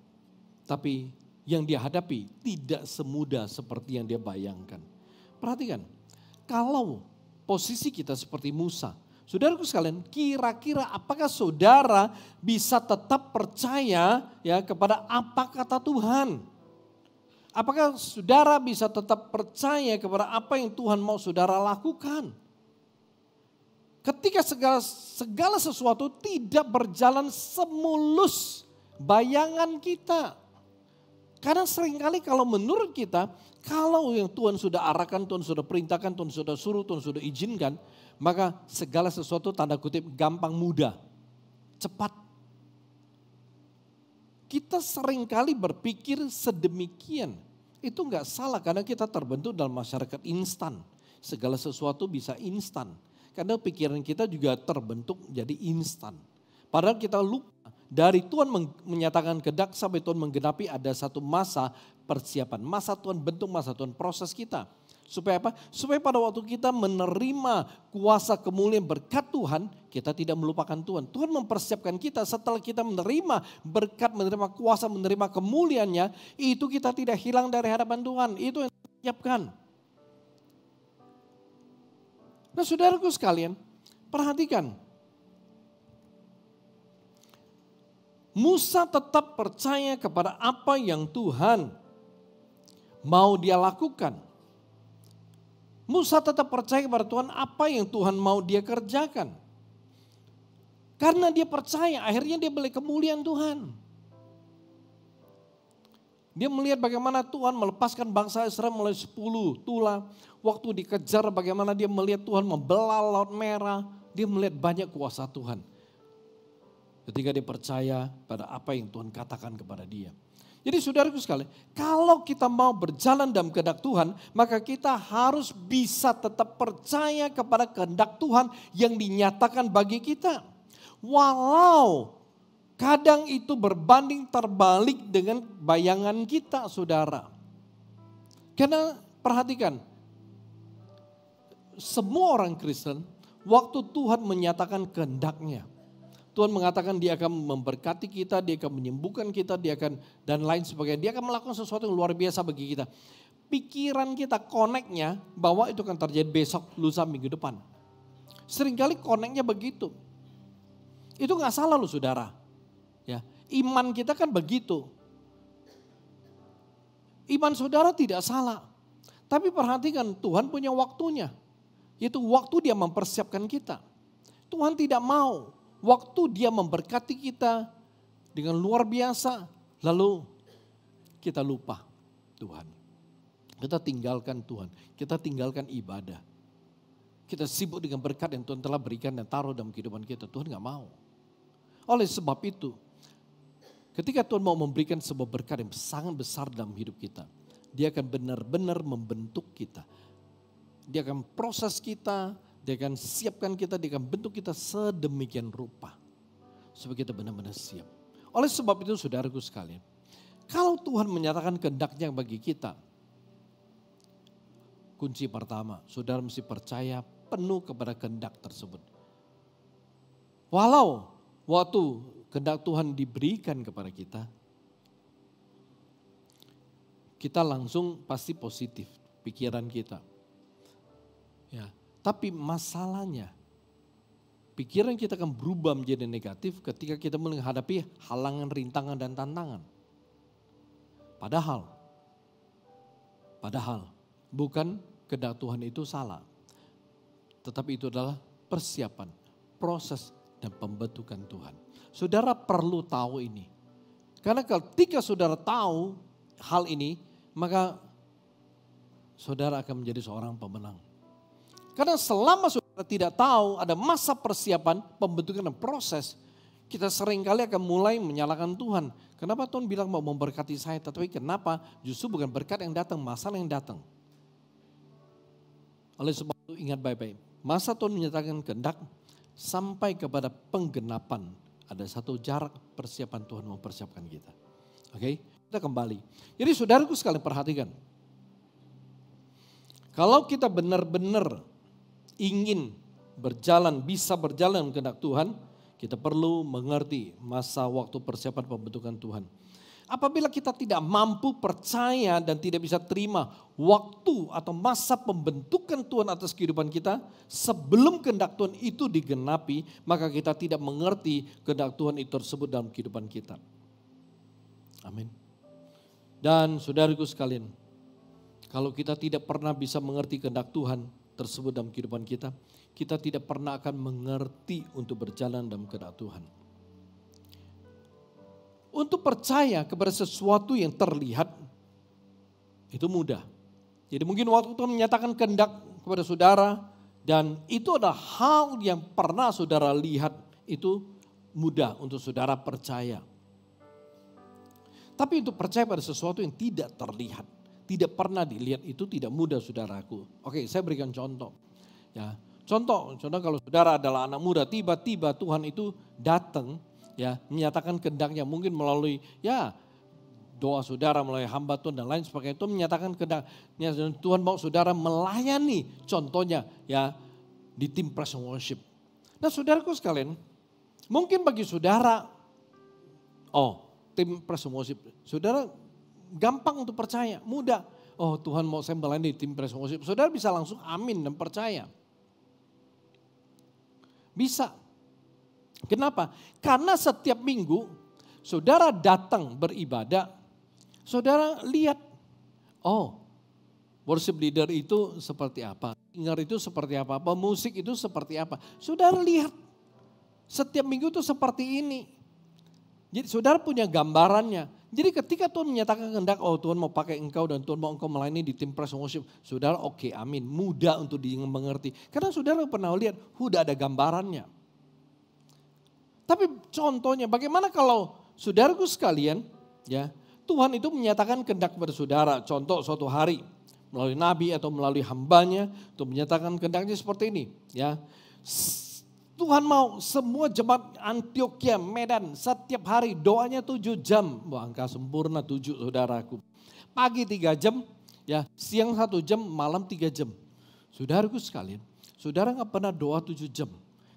Tapi yang dia hadapi tidak semudah seperti yang dia bayangkan. Perhatikan, kalau posisi kita seperti Musa, saudaraku sekalian, kira-kira apakah saudara bisa tetap percaya ya kepada apa kata Tuhan? Apakah saudara bisa tetap percaya kepada apa yang Tuhan mau saudara lakukan? Ketika segala sesuatu tidak berjalan semulus bayangan kita. Karena seringkali kalau menurut kita, kalau yang Tuhan sudah arahkan, Tuhan sudah perintahkan, Tuhan sudah suruh, Tuhan sudah izinkan, maka segala sesuatu tanda kutip gampang, mudah, cepat. Kita seringkali berpikir sedemikian. Itu enggak salah karena kita terbentuk dalam masyarakat instan. Segala sesuatu bisa instan. Karena pikiran kita juga terbentuk jadi instan. Padahal kita lupa dari Tuhan menyatakan kehendak sampai Tuhan menggenapi ada satu masa persiapan. Masa Tuhan bentuk, masa Tuhan proses kita. Supaya apa? Supaya pada waktu kita menerima kuasa kemuliaan berkat Tuhan, kita tidak melupakan Tuhan. Tuhan mempersiapkan kita setelah kita menerima berkat, menerima kuasa, menerima kemuliaannya, itu kita tidak hilang dari hadapan Tuhan. Itu yang disiapkan. Nah saudaraku sekalian, perhatikan. Musa tetap percaya kepada apa yang Tuhan mau dia lakukan. Musa tetap percaya kepada Tuhan apa yang Tuhan mau dia kerjakan. Karena dia percaya, akhirnya dia melihat kemuliaan Tuhan. Dia melihat bagaimana Tuhan melepaskan bangsa Israel mulai 10 tulah. Waktu dikejar bagaimana dia melihat Tuhan membelah Laut Merah. Dia melihat banyak kuasa Tuhan. Ketika dia percaya pada apa yang Tuhan katakan kepada dia. Jadi saudaraku sekalian, kalau kita mau berjalan dalam kehendak Tuhan, maka kita harus bisa tetap percaya kepada kehendak Tuhan yang dinyatakan bagi kita. Walau kadang itu berbanding terbalik dengan bayangan kita, saudara. Karena perhatikan, semua orang Kristen, waktu Tuhan menyatakan kehendaknya, Tuhan mengatakan dia akan memberkati kita, dia akan menyembuhkan kita, dia akan dan lain sebagainya. Dia akan melakukan sesuatu yang luar biasa bagi kita. Pikiran kita connect-nya bahwa itu akan terjadi besok, lusa, minggu depan. Seringkali connect-nya begitu. Itu gak salah loh saudara. Ya, iman kita kan begitu. Iman saudara tidak salah. Tapi perhatikan Tuhan punya waktunya. Itu waktu dia mempersiapkan kita. Tuhan tidak mau waktu dia memberkati kita dengan luar biasa, lalu kita lupa Tuhan. Kita tinggalkan Tuhan, kita tinggalkan ibadah. Kita sibuk dengan berkat yang Tuhan telah berikan dan taruh dalam kehidupan kita. Tuhan gak mau. Oleh sebab itu, ketika Tuhan mau memberikan sebuah berkat yang sangat besar dalam hidup kita, dia akan benar-benar membentuk kita. Dia akan proses kita, dia akan siapkan kita, dia akan bentuk kita sedemikian rupa. Supaya kita benar-benar siap. Oleh sebab itu saudaraku sekalian, Kalau Tuhan menyatakan kehendaknya bagi kita, kunci pertama, saudara mesti percaya penuh kepada kehendak tersebut. Walau waktu kehendak Tuhan diberikan kepada kita langsung pasti positif pikiran kita. Ya, tapi masalahnya pikiran kita akan berubah menjadi negatif ketika kita menghadapi halangan, rintangan, dan tantangan. Padahal bukan kehendak Tuhan itu salah. Tetapi itu adalah persiapan, proses, dan pembentukan Tuhan. Saudara perlu tahu ini. Karena ketika saudara tahu hal ini, maka saudara akan menjadi seorang pemenang. Karena selama saudara tidak tahu ada masa persiapan, pembentukan, dan proses, kita seringkali akan mulai menyalahkan Tuhan. Kenapa Tuhan bilang mau memberkati saya, tetapi kenapa justru bukan berkat yang datang, masalah yang datang. Oleh sebab itu ingat baik-baik, masa Tuhan menyatakan kehendak sampai kepada penggenapan. Ada satu jarak persiapan Tuhan mempersiapkan kita. Oke, kita kembali. Jadi saudaraku sekalian perhatikan. Kalau kita benar-benar ingin bisa berjalan kehendak Tuhan, kita perlu mengerti masa waktu persiapan pembentukan Tuhan. Apabila kita tidak mampu percaya dan tidak bisa terima waktu atau masa pembentukan Tuhan atas kehidupan kita sebelum kehendak Tuhan itu digenapi, maka kita tidak mengerti kehendak Tuhan itu tersebut dalam kehidupan kita. Amin. Dan saudaraku sekalian, kalau kita tidak pernah bisa mengerti kehendak Tuhan tersebut dalam kehidupan kita, kita tidak pernah akan mengerti untuk berjalan dalam kehendak Tuhan. Untuk percaya kepada sesuatu yang terlihat, itu mudah. Jadi mungkin waktu Tuhan menyatakan kehendak kepada saudara, dan itu adalah hal yang pernah saudara lihat, itu mudah untuk saudara percaya. Tapi untuk percaya pada sesuatu yang tidak terlihat, tidak pernah dilihat, itu tidak mudah saudaraku. Oke, saya berikan contoh. Ya, contoh kalau saudara adalah anak muda, tiba-tiba Tuhan itu datang, ya, menyatakan kehendaknya mungkin melalui doa saudara, melalui hamba Tuhan dan lain sebagainya. Itu menyatakan kehendaknya dan Tuhan mau saudara melayani, contohnya ya di tim praise and worship. Nah saudaraku sekalian, mungkin bagi saudara, tim praise and worship, saudara gampang untuk percaya, mudah. Oh Tuhan mau saya melayani di tim praise and worship, saudara bisa langsung amin dan percaya. Bisa. Kenapa? Karena setiap minggu saudara datang beribadah, saudara lihat, worship leader itu seperti apa, singer itu seperti apa, pemusik itu seperti apa. Saudara lihat, setiap minggu itu seperti ini. Jadi saudara punya gambarannya. Jadi ketika Tuhan menyatakan kehendak, Tuhan mau pakai engkau dan Tuhan mau engkau melayani di tim praise and worship, saudara oke, amin, mudah untuk mengerti. Karena saudara pernah lihat, udah ada gambarannya. Tapi contohnya bagaimana kalau saudaraku sekalian, ya Tuhan itu menyatakan kehendak kepada saudara. Contoh suatu hari melalui nabi atau melalui hambanya untuk menyatakan kehendaknya seperti ini. Ya, Tuhan mau semua jemaat Antioquia, Medan setiap hari doanya 7 jam. Wah, angka sempurna 7 saudaraku. Pagi 3 jam, ya siang 1 jam, malam 3 jam. Saudaraku sekalian, saudara gak pernah doa 7 jam.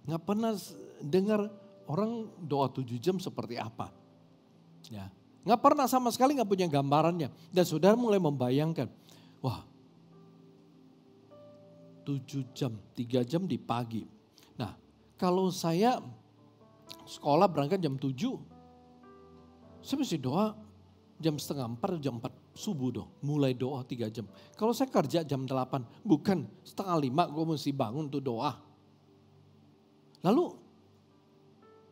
Gak pernah dengar orang doa 7 jam seperti apa. Ya, nggak pernah sama sekali nggak punya gambarannya. Dan saudara mulai membayangkan, wah 7 jam, 3 jam di pagi. Nah kalau saya sekolah berangkat jam 7, saya mesti doa jam setengah 4, jam 4 subuh dong. Mulai doa 3 jam. Kalau saya kerja jam 8, bukan setengah 5 gue mesti bangun untuk doa. Lalu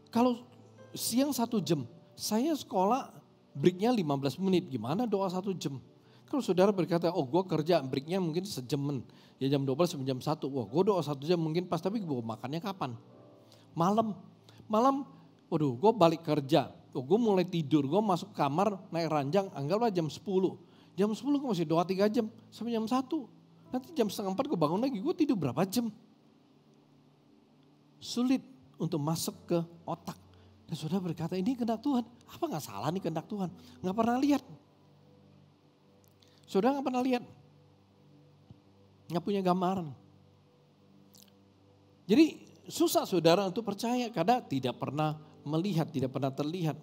kalau siang 1 jam, saya sekolah breaknya 15 menit, gimana doa 1 jam? Kalau saudara berkata, gue kerja breaknya mungkin sejaman, ya jam 12 sampai jam 1, gue doa 1 jam mungkin pas, tapi gue makannya kapan? Malam, gue balik kerja, gue mulai tidur, gue masuk kamar, naik ranjang, anggaplah jam 10. Jam 10 gue masih doa 3 jam, sampai jam 1. Nanti jam setengah 4 gue bangun lagi, gue tidur berapa jam? Sulit untuk masuk ke otak. Dan saudara berkata, ini kehendak Tuhan. Apa nggak salah nih kehendak Tuhan? Nggak pernah lihat. Saudara nggak pernah lihat. Nggak punya gambaran. Jadi susah saudara untuk percaya karena tidak pernah melihat, tidak pernah terlihat.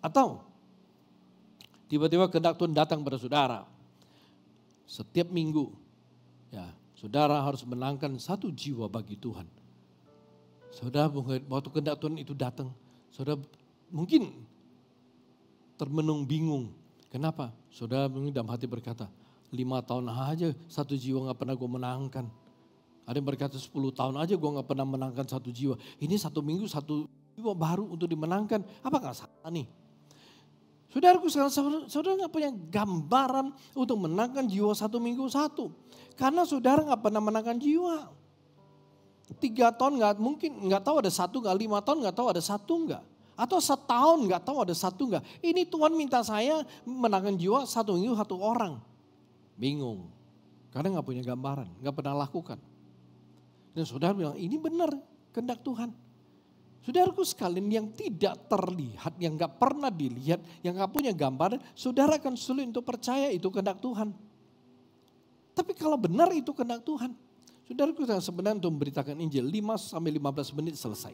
Atau tiba-tiba kehendak Tuhan datang pada saudara. Setiap minggu, ya saudara harus menangkan 1 jiwa bagi Tuhan. Saudara waktu kehendak Tuhan itu datang, saudara mungkin termenung bingung. Kenapa? Saudara mungkin dalam hati berkata, 5 tahun aja 1 jiwa gak pernah gue menangkan. Ada yang berkata 10 tahun aja gue gak pernah menangkan 1 jiwa. Ini 1 minggu 1 jiwa baru untuk dimenangkan. Apa gak salah nih? Saudaraku, saudara gak punya gambaran untuk menangkan jiwa 1 minggu 1. Karena saudara gak pernah menangkan jiwa. 3 tahun gak mungkin, gak tahu ada 1 gak, 5 tahun gak tahu ada 1 gak. Atau setahun gak tahu ada 1 gak. Ini Tuhan minta saya menangkan jiwa 1 minggu 1 orang. Bingung. Karena gak punya gambaran, gak pernah lakukan. Dan saudara bilang ini benar kehendak Tuhan. Saudaraku sekalian yang tidak terlihat, yang gak pernah dilihat, yang gak punya gambaran, saudara akan sulit untuk percaya itu kehendak Tuhan. Tapi kalau benar itu kehendak Tuhan, saudaraku sebenarnya untuk memberitakan Injil 5-15 menit selesai.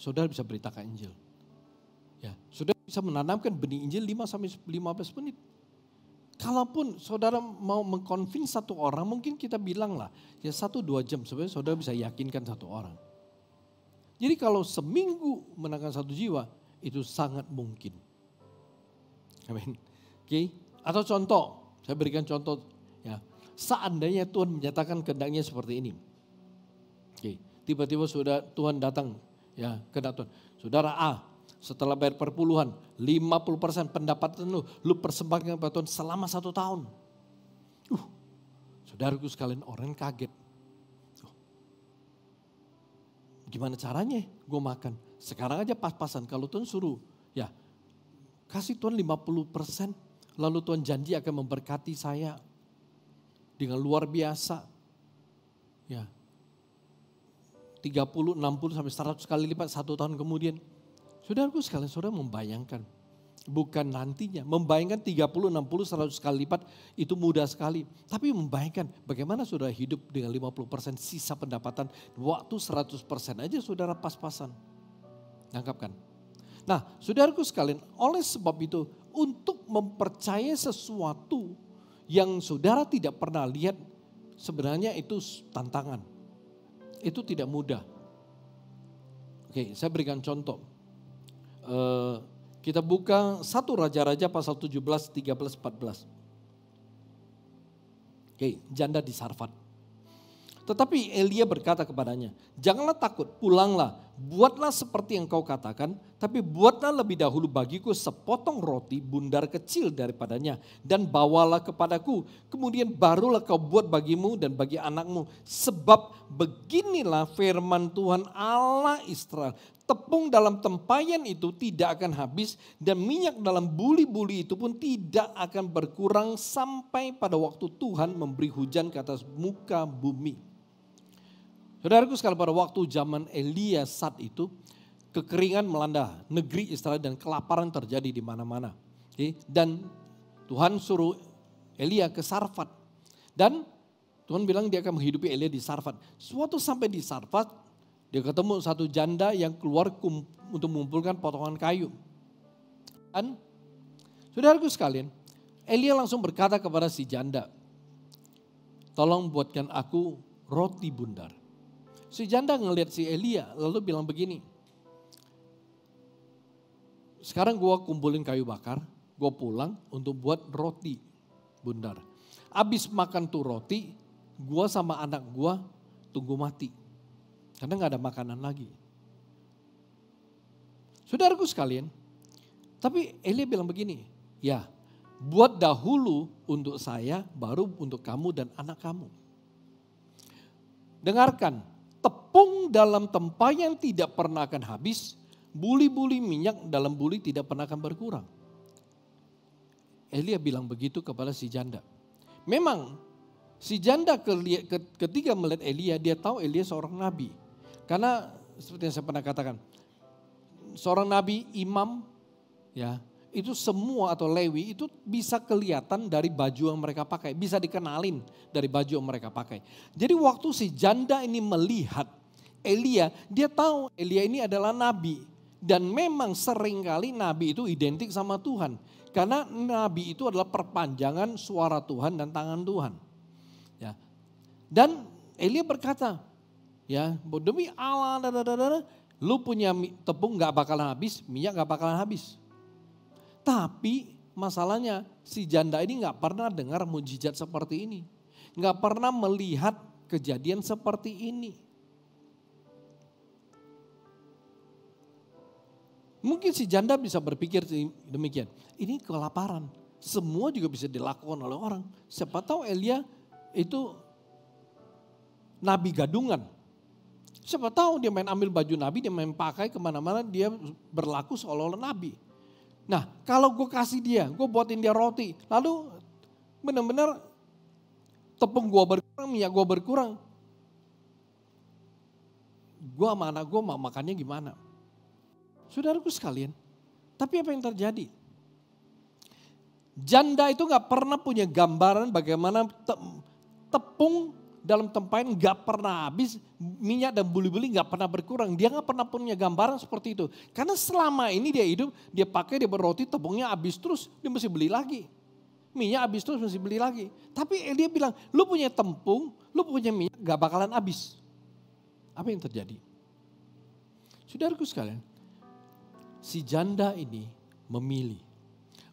Saudara bisa beritakan Injil. Ya, saudara bisa menanamkan benih Injil 5-15 menit. Kalaupun saudara mau mengkonvins 1 orang, mungkin kita bilang lah, ya 1-2 jam sebenarnya saudara bisa yakinkan 1 orang. Jadi kalau seminggu menangkan 1 jiwa, itu sangat mungkin. Amin. Oke. Atau contoh, saya berikan contoh. Ya, seandainya Tuhan menyatakan kehendaknya seperti ini. Oke. Tiba-tiba sudah Tuhan datang, ya kehendak Tuhan. Saudara A, setelah bayar perpuluhan, 50% pendapatan lu persembahkan kepada Tuhan selama 1 tahun. Saudaraku sekalian, orang kaget. Gimana caranya gue makan? Sekarang aja pas-pasan, kalau Tuhan suruh, ya kasih Tuhan 50%, lalu Tuhan janji akan memberkati saya dengan luar biasa. Ya, 30, 60 sampai 100 kali lipat 1 tahun kemudian. Saudaraku sekalian, saudara membayangkan, bukan nantinya, membayangkan 30, 60, 100 kali lipat itu mudah sekali. Tapi membayangkan bagaimana saudara hidup dengan 50% sisa pendapatan, waktu 100% aja saudara pas-pasan. Nangkap kan? Nah saudaraku sekalian, oleh sebab itu untuk mempercayai sesuatu yang saudara tidak pernah lihat, sebenarnya itu tantangan. Itu tidak mudah. Oke, saya berikan contoh. Kita buka 1 Raja-Raja pasal 17, 13, 14. Oke, janda di Sarfat. Tetapi Elia berkata kepadanya, janganlah takut, pulanglah, buatlah seperti yang kau katakan, tapi buatlah lebih dahulu bagiku sepotong roti bundar kecil daripadanya, dan bawalah kepadaku, kemudian barulah kau buat bagimu dan bagi anakmu. Sebab beginilah firman Tuhan Allah Israel, tepung dalam tempayan itu tidak akan habis, dan minyak dalam buli-buli itu pun tidak akan berkurang sampai pada waktu Tuhan memberi hujan ke atas muka bumi. Saudaraku sekalian, pada waktu zaman Elia saat itu, kekeringan melanda negeri Israel dan kelaparan terjadi di mana-mana. Dan Tuhan suruh Elia ke Sarfat. Dan Tuhan bilang dia akan menghidupi Elia di Sarfat. Suatu sampai di Sarfat, dia ketemu satu janda yang keluar untuk mengumpulkan potongan kayu. Dan saudaraku sekalian, Elia langsung berkata kepada si janda, tolong buatkan aku roti bundar. Si janda ngelihat si Elia lalu bilang begini, sekarang gue kumpulin kayu bakar, gue pulang untuk buat roti bundar. Abis makan tuh roti, gue sama anak gue tunggu mati. Karena gak ada makanan lagi. Saudaraku sekalian, tapi Elia bilang begini, ya buat dahulu untuk saya, baru untuk kamu dan anak kamu. Dengarkan, tepung dalam tempayan tidak pernah akan habis, buli-buli minyak dalam buli tidak pernah akan berkurang. Elia bilang begitu kepada si janda. Memang si janda ketika melihat Elia, dia tahu Elia seorang nabi. Karena seperti yang saya pernah katakan, seorang nabi, imam, ya itu semua atau Lewi itu bisa kelihatan dari baju yang mereka pakai. Bisa dikenalin dari baju yang mereka pakai. Jadi waktu si janda ini melihat Elia, dia tahu Elia ini adalah nabi. Dan memang seringkali nabi itu identik sama Tuhan. Karena nabi itu adalah perpanjangan suara Tuhan dan tangan Tuhan. Ya. Dan Elia berkata, ya demi Allah, lu punya tepung gak bakalan habis, minyak gak bakalan habis. Tapi masalahnya si janda ini gak pernah dengar mujizat seperti ini. Gak pernah melihat kejadian seperti ini. Mungkin si janda bisa berpikir demikian. Ini kelaparan. Semua juga bisa dilakukan oleh orang. Siapa tahu Elia itu nabi gadungan. Siapa tahu dia main ambil baju nabi, dia main pakai kemana-mana, dia berlaku seolah-olah nabi. Nah kalau gue kasih dia, gue buatin dia roti, lalu benar-benar tepung gue berkurang, minyak gue berkurang. Gue sama anak gue mau makannya gimana? Saudaraku sekalian, tapi apa yang terjadi? Janda itu gak pernah punya gambaran bagaimana tepung dalam tempayan gak pernah habis, minyak dan buli-buli gak pernah berkurang. Dia gak pernah punya gambaran seperti itu. Karena selama ini dia hidup, dia pakai, dia berroti, tepungnya habis terus, dia mesti beli lagi. Minyak habis terus, mesti beli lagi. Tapi dia bilang, lu punya tepung, lu punya minyak gak bakalan habis. Apa yang terjadi? Saudaraku sekalian, si janda ini memilih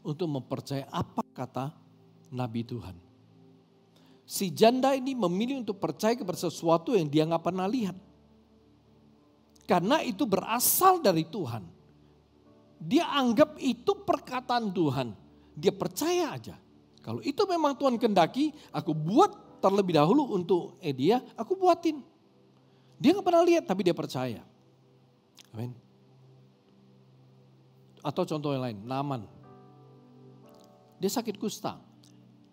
untuk mempercayai apa kata Nabi Tuhan. Si janda ini memilih untuk percaya kepada sesuatu yang dia gak pernah lihat. Karena itu berasal dari Tuhan. Dia anggap itu perkataan Tuhan. Dia percaya aja. Kalau itu memang Tuhan kendaki, aku buat terlebih dahulu untuk dia, aku buatin. Dia gak pernah lihat tapi dia percaya. Amin. Atau contoh yang lain, Naaman. Dia sakit kusta.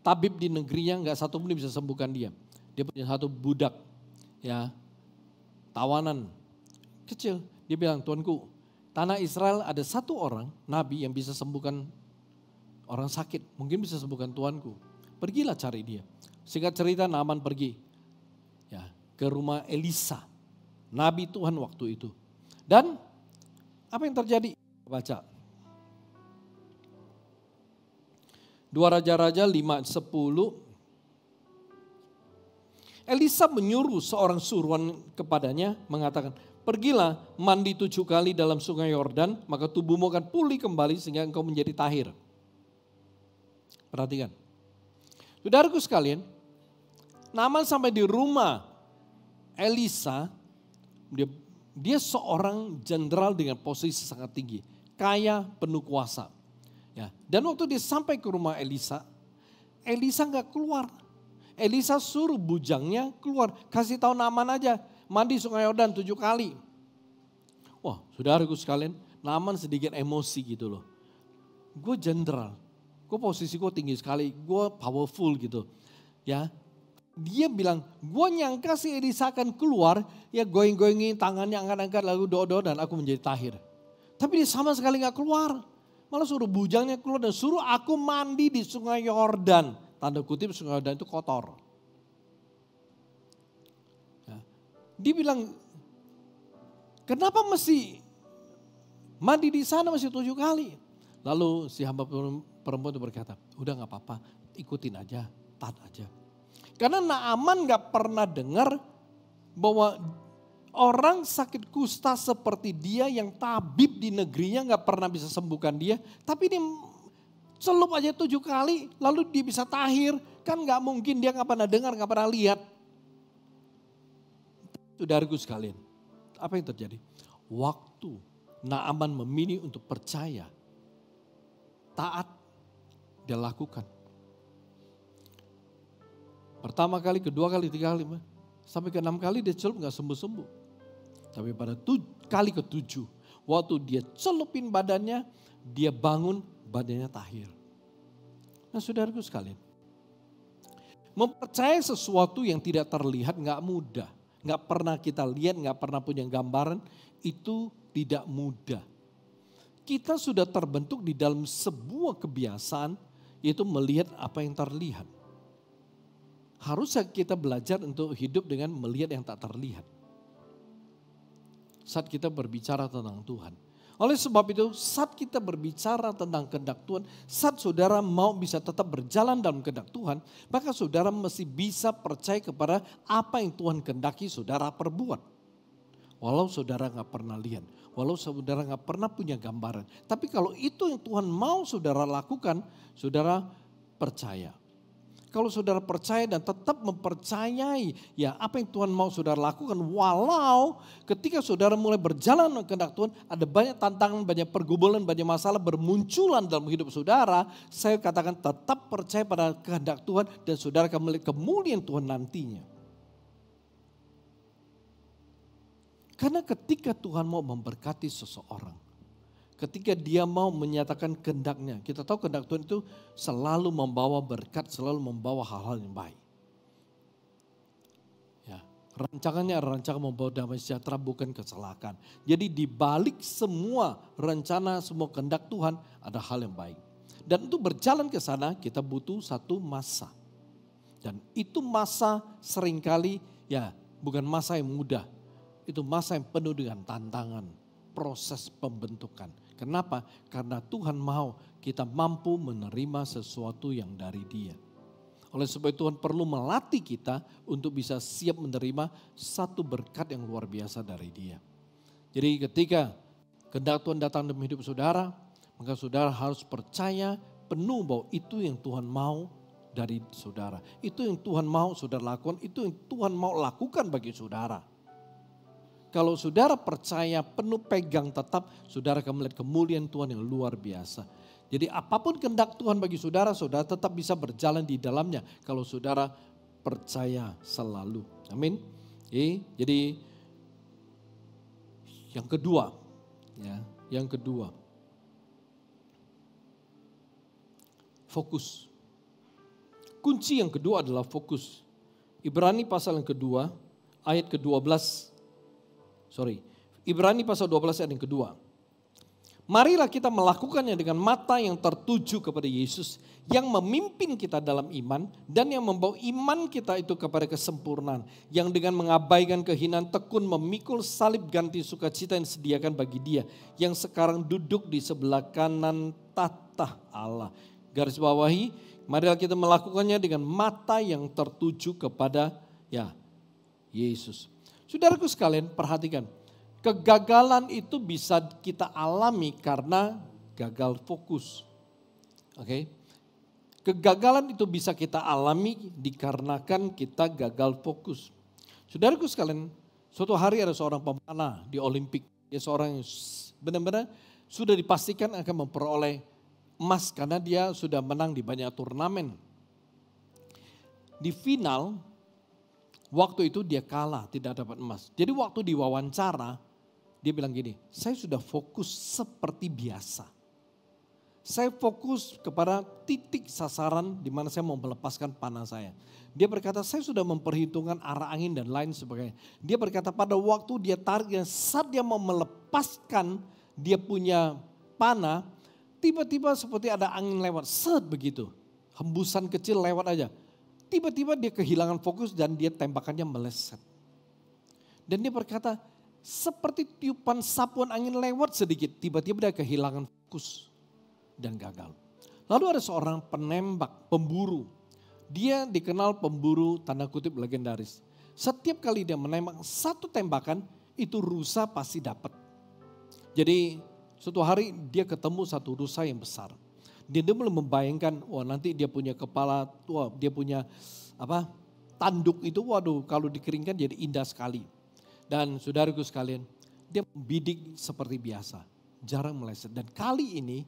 Tabib di negerinya gak satu pun bisa sembuhkan dia. Dia punya satu budak, ya tawanan kecil. Dia bilang, Tuanku, tanah Israel ada satu orang, nabi yang bisa sembuhkan orang sakit. Mungkin bisa sembuhkan Tuanku. Pergilah cari dia. Singkat cerita, Naaman pergi ya ke rumah Elisa, nabi Tuhan waktu itu. Dan apa yang terjadi? Baca. 2 Raja-Raja 5:10. Elisa menyuruh seorang suruhan kepadanya mengatakan, pergilah mandi 7 kali dalam sungai Yordan, maka tubuhmu akan pulih kembali sehingga engkau menjadi tahir. Perhatikan. Saudaraku sekalian, Naaman sampai di rumah Elisa, dia seorang jenderal dengan posisi sangat tinggi, kaya, penuh kuasa. Ya, dan waktu dia sampai ke rumah Elisa, Elisa gak keluar. Elisa suruh bujangnya keluar, kasih tahu Naaman aja, mandi sungai Yordan 7 kali. Wah, saudaraku sekalian, Naaman sedikit emosi gitu loh. Gue jenderal, gue posisi gue tinggi sekali, gue powerful gitu. Ya, dia bilang, gue nyangka si Elisa akan keluar, ya goyang-goyangin tangannya angkat-angkat lalu doa-doa dan aku menjadi tahir. Tapi dia sama sekali gak keluar. Malah suruh bujangnya keluar dan suruh aku mandi di sungai Yordan. Tanda kutip sungai Yordan itu kotor. Ya. Dia bilang, kenapa mesti mandi di sana masih 7 kali? Lalu si hamba perempuan itu berkata, udah gak apa-apa, ikutin aja, taat aja. Karena Naaman gak pernah dengar bahwa orang sakit kusta seperti dia yang tabib di negerinya gak pernah bisa sembuhkan dia. Tapi dia celup aja 7 kali lalu dia bisa tahir. Kan gak mungkin, dia gak pernah dengar, gak pernah lihat. Saudaraku sekalian, apa yang terjadi? Waktu Naaman memilih untuk percaya, taat, dia lakukan. Pertama kali, kedua kali, 3 kali, sampai ke 6 kali dia celup gak sembuh-sembuh. Tapi pada kali ke-7, waktu dia celupin badannya, dia bangun, badannya tahir. Nah saudaraku sekalian, mempercayai sesuatu yang tidak terlihat gak mudah. Gak pernah kita lihat, gak pernah punya gambaran, itu tidak mudah. kita sudah terbentuk di dalam sebuah kebiasaan, yaitu melihat apa yang terlihat. Harusnya kita belajar untuk hidup dengan melihat yang tak terlihat. Saat kita berbicara tentang Tuhan. Oleh sebab itu, saat kita berbicara tentang kehendak Tuhan, saat saudara mau bisa tetap berjalan dalam kehendak Tuhan, maka saudara mesti bisa percaya kepada apa yang Tuhan kehendaki saudara perbuat. Walau saudara gak pernah lihat, walau saudara gak pernah punya gambaran. Tapi kalau itu yang Tuhan mau saudara lakukan, saudara percaya. Kalau saudara percaya dan tetap mempercayai ya apa yang Tuhan mau saudara lakukan. Walau ketika saudara mulai berjalan dengan kehendak Tuhan, ada banyak tantangan, banyak pergumulan, banyak masalah bermunculan dalam hidup saudara. Saya katakan tetap percaya pada kehendak Tuhan dan saudara akan melihat kemuliaan Tuhan nantinya. Karena ketika Tuhan mau memberkati seseorang, ketika dia mau menyatakan kehendaknya, kita tahu kehendak Tuhan itu selalu membawa berkat, selalu membawa hal-hal yang baik. Ya, rancangannya rancangan membawa damai sejahtera, bukan kecelakaan. Jadi di balik semua rencana, semua kehendak Tuhan ada hal yang baik. Dan untuk berjalan ke sana kita butuh satu masa. Dan itu masa seringkali ya bukan masa yang mudah. Itu masa yang penuh dengan tantangan, proses pembentukan. Kenapa? Karena Tuhan mau kita mampu menerima sesuatu yang dari Dia. Oleh sebab itu Tuhan perlu melatih kita untuk bisa siap menerima satu berkat yang luar biasa dari Dia. Jadi ketika kehendak Tuhan datang dalam hidup saudara, maka saudara harus percaya penuh bahwa itu yang Tuhan mau dari saudara. Itu yang Tuhan mau saudara lakukan, itu yang Tuhan mau lakukan bagi saudara. Kalau saudara percaya penuh pegang tetap, saudara akan melihat kemuliaan Tuhan yang luar biasa. Jadi apapun kehendak Tuhan bagi saudara, saudara tetap bisa berjalan di dalamnya. Kalau saudara percaya selalu. Amin. Jadi yang kedua, fokus. Kunci yang kedua adalah fokus. Ibrani pasal yang kedua, ayat ke-12. Ibrani pasal 12 ayat yang kedua. Marilah kita melakukannya dengan mata yang tertuju kepada Yesus yang memimpin kita dalam iman dan yang membawa iman kita itu kepada kesempurnaan. Yang dengan mengabaikan kehinaan tekun memikul salib ganti sukacita yang disediakan bagi Dia yang sekarang duduk di sebelah kanan tahta Allah. Garis bawahi, marilah kita melakukannya dengan mata yang tertuju kepada Yesus. Saudaraku sekalian, perhatikan. Kegagalan itu bisa kita alami karena gagal fokus. Oke. Kegagalan itu bisa kita alami dikarenakan kita gagal fokus. Saudaraku sekalian, suatu hari ada seorang pemanah di Olimpik. Dia seorang yang benar-benar sudah dipastikan akan memperoleh emas karena dia sudah menang di banyak turnamen. Di final, waktu itu dia kalah, tidak dapat emas. Jadi waktu diwawancara, dia bilang gini, saya sudah fokus seperti biasa. Saya fokus kepada titik sasaran di mana saya mau melepaskan panah saya. Dia berkata, saya sudah memperhitungkan arah angin dan lain sebagainya. Dia berkata pada waktu dia tarik, saat dia mau melepaskan dia punya panah, tiba-tiba seperti ada angin lewat, set begitu. Hembusan kecil lewat aja. Tiba-tiba dia kehilangan fokus dan dia tembakannya meleset. Dan dia berkata, seperti tiupan sapuan angin lewat sedikit, tiba-tiba dia kehilangan fokus dan gagal. Lalu ada seorang penembak, pemburu. Dia dikenal pemburu tanda kutip legendaris. Setiap kali dia menembak satu tembakan, itu rusa pasti dapat. Jadi suatu hari dia ketemu satu rusa yang besar. Dia mulai membayangkan, nanti dia punya kepala, dia punya tanduk itu, kalau dikeringkan jadi indah sekali. Dan saudaraku sekalian, dia membidik seperti biasa, jarang meleset. Dan kali ini,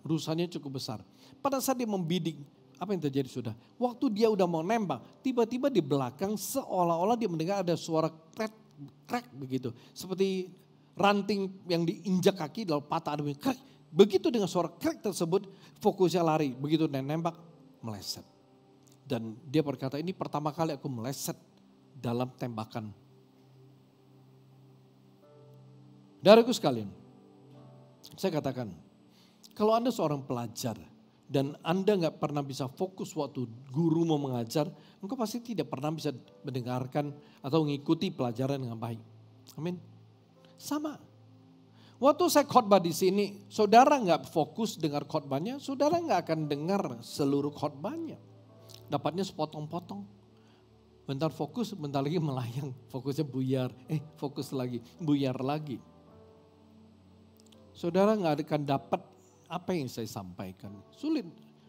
rusanya cukup besar. Pada saat dia membidik, apa yang terjadi sudah? Waktu dia udah mau nembak, tiba-tiba di belakang seolah-olah dia mendengar ada suara krek begitu. Seperti ranting yang diinjak kaki lalu patah, ada krek. Begitu dengan suara krek tersebut, fokusnya lari. Begitu dia nembak, meleset. Dan dia berkata, ini pertama kali aku meleset dalam tembakan. Saudaraku sekalian, Saya katakan, kalau Anda seorang pelajar dan Anda nggak pernah bisa fokus waktu guru mau mengajar, engkau pasti tidak pernah bisa mendengarkan atau mengikuti pelajaran dengan baik. Amin. Sama. Waktu saya khotbah di sini, saudara nggak fokus dengar khotbahnya, saudara nggak akan dengar seluruh khotbahnya. Dapatnya sepotong-potong. Bentar fokus, bentar lagi melayang. Fokusnya buyar, fokus lagi, buyar lagi. Saudara nggak akan dapat apa yang saya sampaikan. Sulit,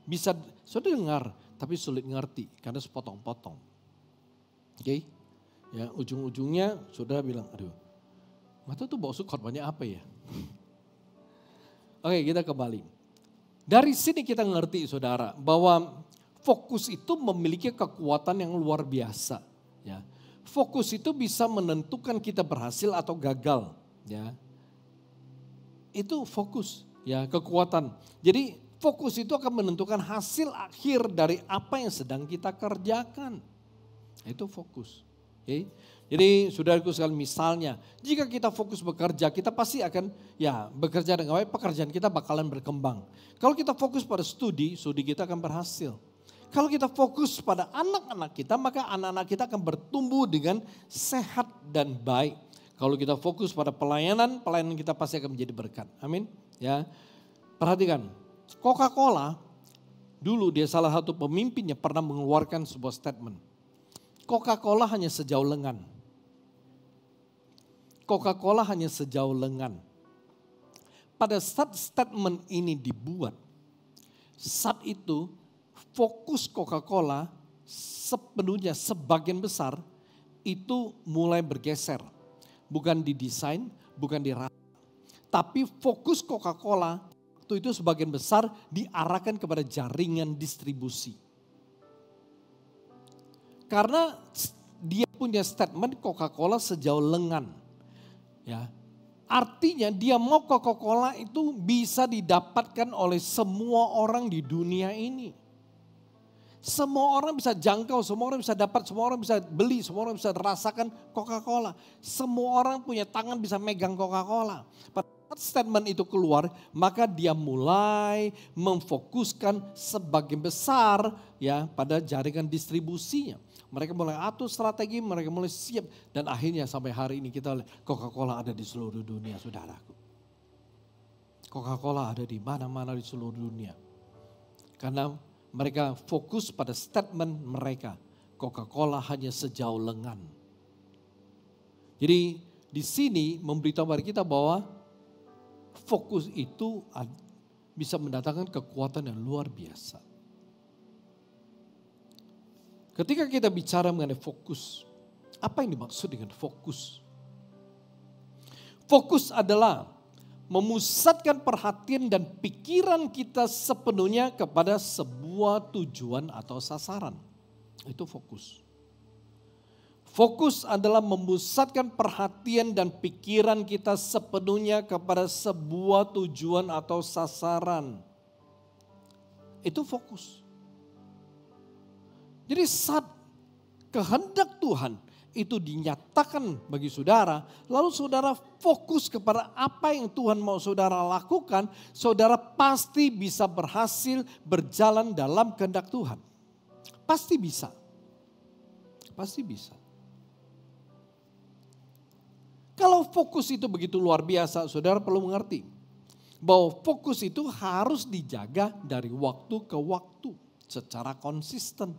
bisa saudara dengar, tapi sulit ngerti karena sepotong-potong. Oke, ya ujung-ujungnya saudara bilang, aduh, mata tuh maksud khotbahnya apa ya? Oke, kita kembali. Dari sini kita ngerti saudara bahwa fokus itu memiliki kekuatan yang luar biasa. Ya, fokus itu bisa menentukan kita berhasil atau gagal. Ya, itu fokus. Ya, kekuatan. Jadi fokus itu akan menentukan hasil akhir dari apa yang sedang kita kerjakan. Itu fokus. Okay? Jadi saudaraku sekalian, misalnya jika kita fokus bekerja, kita pasti akan bekerja dengan baik, pekerjaan kita bakalan berkembang. Kalau kita fokus pada studi kita akan berhasil. Kalau kita fokus pada anak-anak kita, maka anak-anak kita akan bertumbuh dengan sehat dan baik. Kalau kita fokus pada pelayanan kita pasti akan menjadi berkat. Amin. Ya, perhatikan, Coca-Cola dulu dia salah satu pemimpinnya pernah mengeluarkan sebuah statement. Coca-Cola hanya sejauh lengan. Coca-Cola hanya sejauh lengan. Pada saat statement ini dibuat, saat itu fokus Coca-Cola sepenuhnya sebagian besar itu mulai bergeser. Bukan di desain, bukan di rasa. Tapi fokus Coca-Cola itu sebagian besar diarahkan kepada jaringan distribusi. Karena dia punya statement Coca-Cola sejauh lengan. Ya, artinya dia mau Coca-Cola itu bisa didapatkan oleh semua orang di dunia ini. Semua orang bisa jangkau, semua orang bisa dapat, semua orang bisa beli, semua orang bisa rasakan Coca-Cola. Semua orang punya tangan bisa megang Coca-Cola. Statement itu keluar, maka dia mulai memfokuskan sebagian besar ya pada jaringan distribusinya. Mereka mulai atur strategi, mereka mulai siap, dan akhirnya sampai hari ini kita lihat Coca-Cola ada di seluruh dunia, saudaraku. Coca-Cola ada di mana-mana di seluruh dunia. Karena mereka fokus pada statement mereka, Coca-Cola hanya sejauh lengan. Jadi di sini memberitahu kepada kita bahwa fokus itu bisa mendatangkan kekuatan yang luar biasa. Ketika kita bicara mengenai fokus, apa yang dimaksud dengan fokus? Fokus adalah memusatkan perhatian dan pikiran kita sepenuhnya kepada sebuah tujuan atau sasaran. Itu fokus. Fokus adalah memusatkan perhatian dan pikiran kita sepenuhnya kepada sebuah tujuan atau sasaran. Itu fokus. Jadi saat kehendak Tuhan itu dinyatakan bagi saudara, lalu saudara fokus kepada apa yang Tuhan mau saudara lakukan, saudara pasti bisa berhasil berjalan dalam kehendak Tuhan. Pasti bisa. Pasti bisa. Kalau fokus itu begitu luar biasa, saudara perlu mengerti bahwa fokus itu harus dijaga dari waktu ke waktu secara konsisten.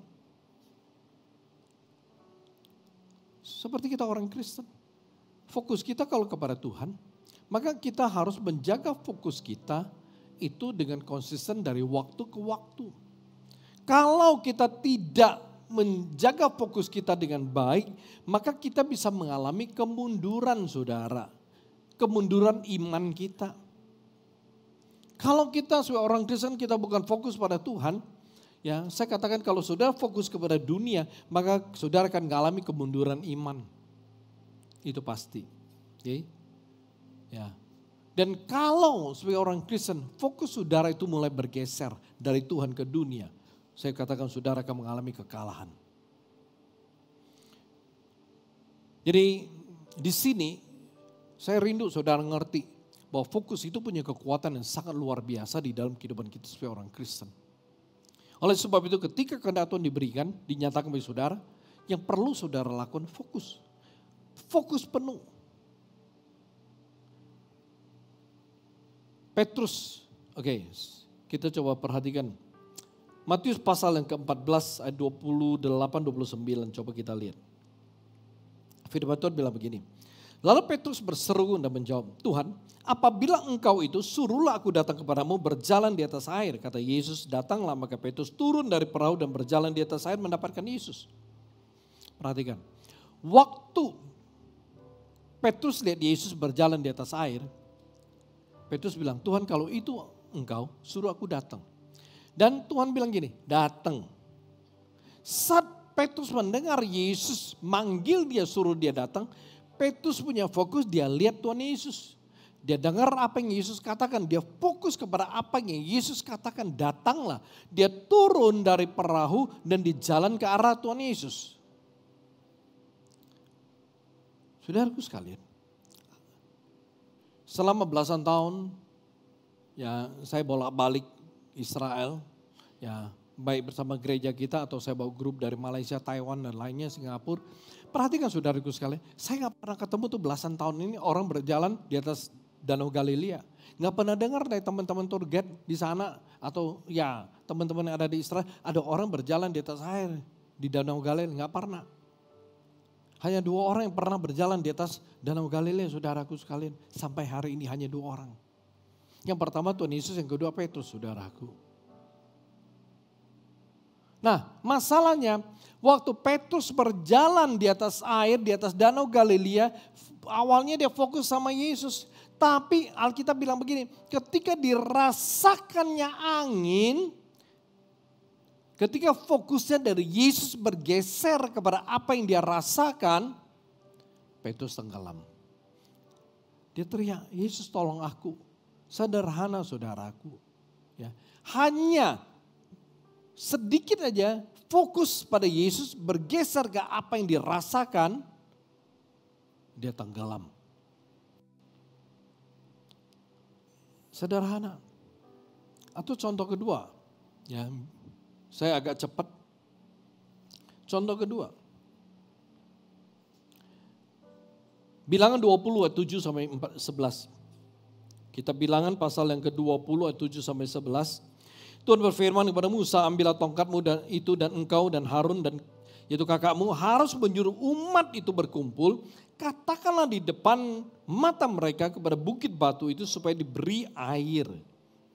Seperti kita orang Kristen, fokus kita kalau kepada Tuhan, maka kita harus menjaga fokus kita itu dengan konsisten dari waktu ke waktu. Kalau kita tidak menjaga fokus kita dengan baik, maka kita bisa mengalami kemunduran, saudara. Kemunduran iman kita. Kalau kita sebagai orang Kristen kita bukan fokus pada Tuhan, ya, saya katakan kalau saudara fokus kepada dunia, maka saudara akan mengalami kemunduran iman. Itu pasti. Okay? Ya. Dan kalau sebagai orang Kristen, fokus saudara itu mulai bergeser dari Tuhan ke dunia, saya katakan saudara akan mengalami kekalahan. Jadi di sini saya rindu saudara ngerti bahwa fokus itu punya kekuatan yang sangat luar biasa di dalam kehidupan kita sebagai orang Kristen. Oleh sebab itu ketika kehendak Tuhan diberikan, dinyatakan bagi saudara, yang perlu saudara lakukan fokus. Fokus penuh. Petrus, oke, kita coba perhatikan. Matius pasal yang ke-14 ayat 28-29, coba kita lihat. Firman Tuhan bilang begini. Lalu Petrus berseru dan menjawab, Tuhan, apabila engkau itu suruhlah aku datang kepadamu berjalan di atas air. Kata Yesus, datanglah, maka Petrus turun dari perahu dan berjalan di atas air mendapatkan Yesus. Perhatikan, waktu Petrus lihat Yesus berjalan di atas air, Petrus bilang, Tuhan kalau itu engkau suruh aku datang. Dan Tuhan bilang gini, datang. Saat Petrus mendengar Yesus manggil dia, suruh dia datang, Petrus punya fokus, dia lihat Tuhan Yesus. Dia dengar apa yang Yesus katakan, dia fokus kepada apa yang Yesus katakan, datanglah. Dia turun dari perahu dan di jalan ke arah Tuhan Yesus. Saudaraku sekalian, selama belasan tahun ya saya bolak-balik Israel, ya baik bersama gereja kita atau saya bawa grup dari Malaysia, Taiwan dan lainnya, Singapura. Perhatikan saudaraku sekalian, saya gak pernah ketemu tuh belasan tahun ini orang berjalan di atas Danau Galilea. Gak pernah dengar dari teman-teman tour guide di sana atau ya teman-teman yang ada di Israel, ada orang berjalan di atas air di Danau Galilea, gak pernah. Hanya 2 orang yang pernah berjalan di atas Danau Galilea, saudaraku sekalian. Sampai hari ini hanya 2 orang. Yang pertama Tuhan Yesus, yang kedua Petrus, saudaraku. Nah, masalahnya waktu Petrus berjalan di atas air, di atas Danau Galilea, awalnya dia fokus sama Yesus. Tapi Alkitab bilang begini, ketika dirasakannya angin, ketika fokusnya dari Yesus bergeser kepada apa yang dia rasakan, Petrus tenggelam. Dia teriak, Yesus tolong aku. Sederhana saudaraku. Ya, hanya sedikit aja fokus pada Yesus bergeser ke apa yang dirasakan, dia tenggelam. Sederhana. Atau contoh kedua, ya. Saya agak cepat. Contoh kedua. Bilangan 20 ayat 7 sampai 11. Kita bilangan pasal yang ke-20 ayat 7 sampai 11. Tuhan berfirman kepada Musa, ambillah tongkatmu dan itu dan engkau dan Harun dan yaitu kakakmu harus menyuruh umat itu berkumpul. Katakanlah di depan mata mereka kepada bukit batu itu supaya diberi air.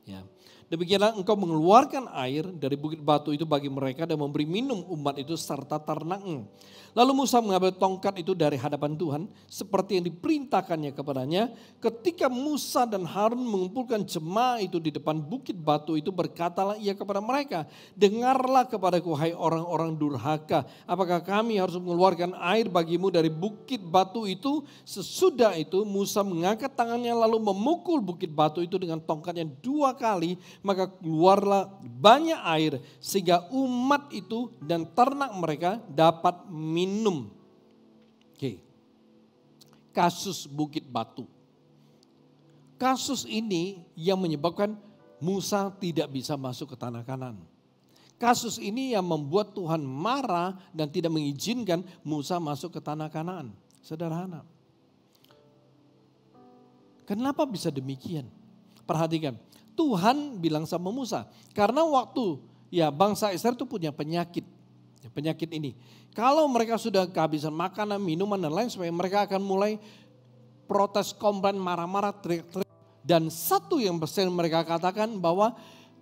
Ya. Demikianlah engkau mengeluarkan air dari bukit batu itu bagi mereka dan memberi minum umat itu serta ternaknya. Lalu Musa mengambil tongkat itu dari hadapan Tuhan seperti yang diperintahkannya kepadanya. Ketika Musa dan Harun mengumpulkan jemaah itu di depan bukit batu itu, berkatalah ia kepada mereka, dengarlah kepadaku hai orang-orang durhaka, apakah kami harus mengeluarkan air bagimu dari bukit batu itu? Sesudah itu Musa mengangkat tangannya lalu memukul bukit batu itu dengan tongkatnya 2 kali, maka keluarlah banyak air sehingga umat itu dan ternak mereka dapat minum. Oke. Kasus bukit batu. Kasus ini yang menyebabkan Musa tidak bisa masuk ke tanah Kanaan. Kasus ini yang membuat Tuhan marah dan tidak mengizinkan Musa masuk ke tanah Kanaan. Sederhana. Kenapa bisa demikian? Perhatikan. Tuhan bilang sama Musa, karena waktu ya bangsa Israel itu punya penyakit. Penyakit ini. Kalau mereka sudah kehabisan makanan, minuman dan lain sebagainya, mereka akan mulai protes, komplain, marah-marah, teriak-teriak. Dan satu yang sering mereka katakan bahwa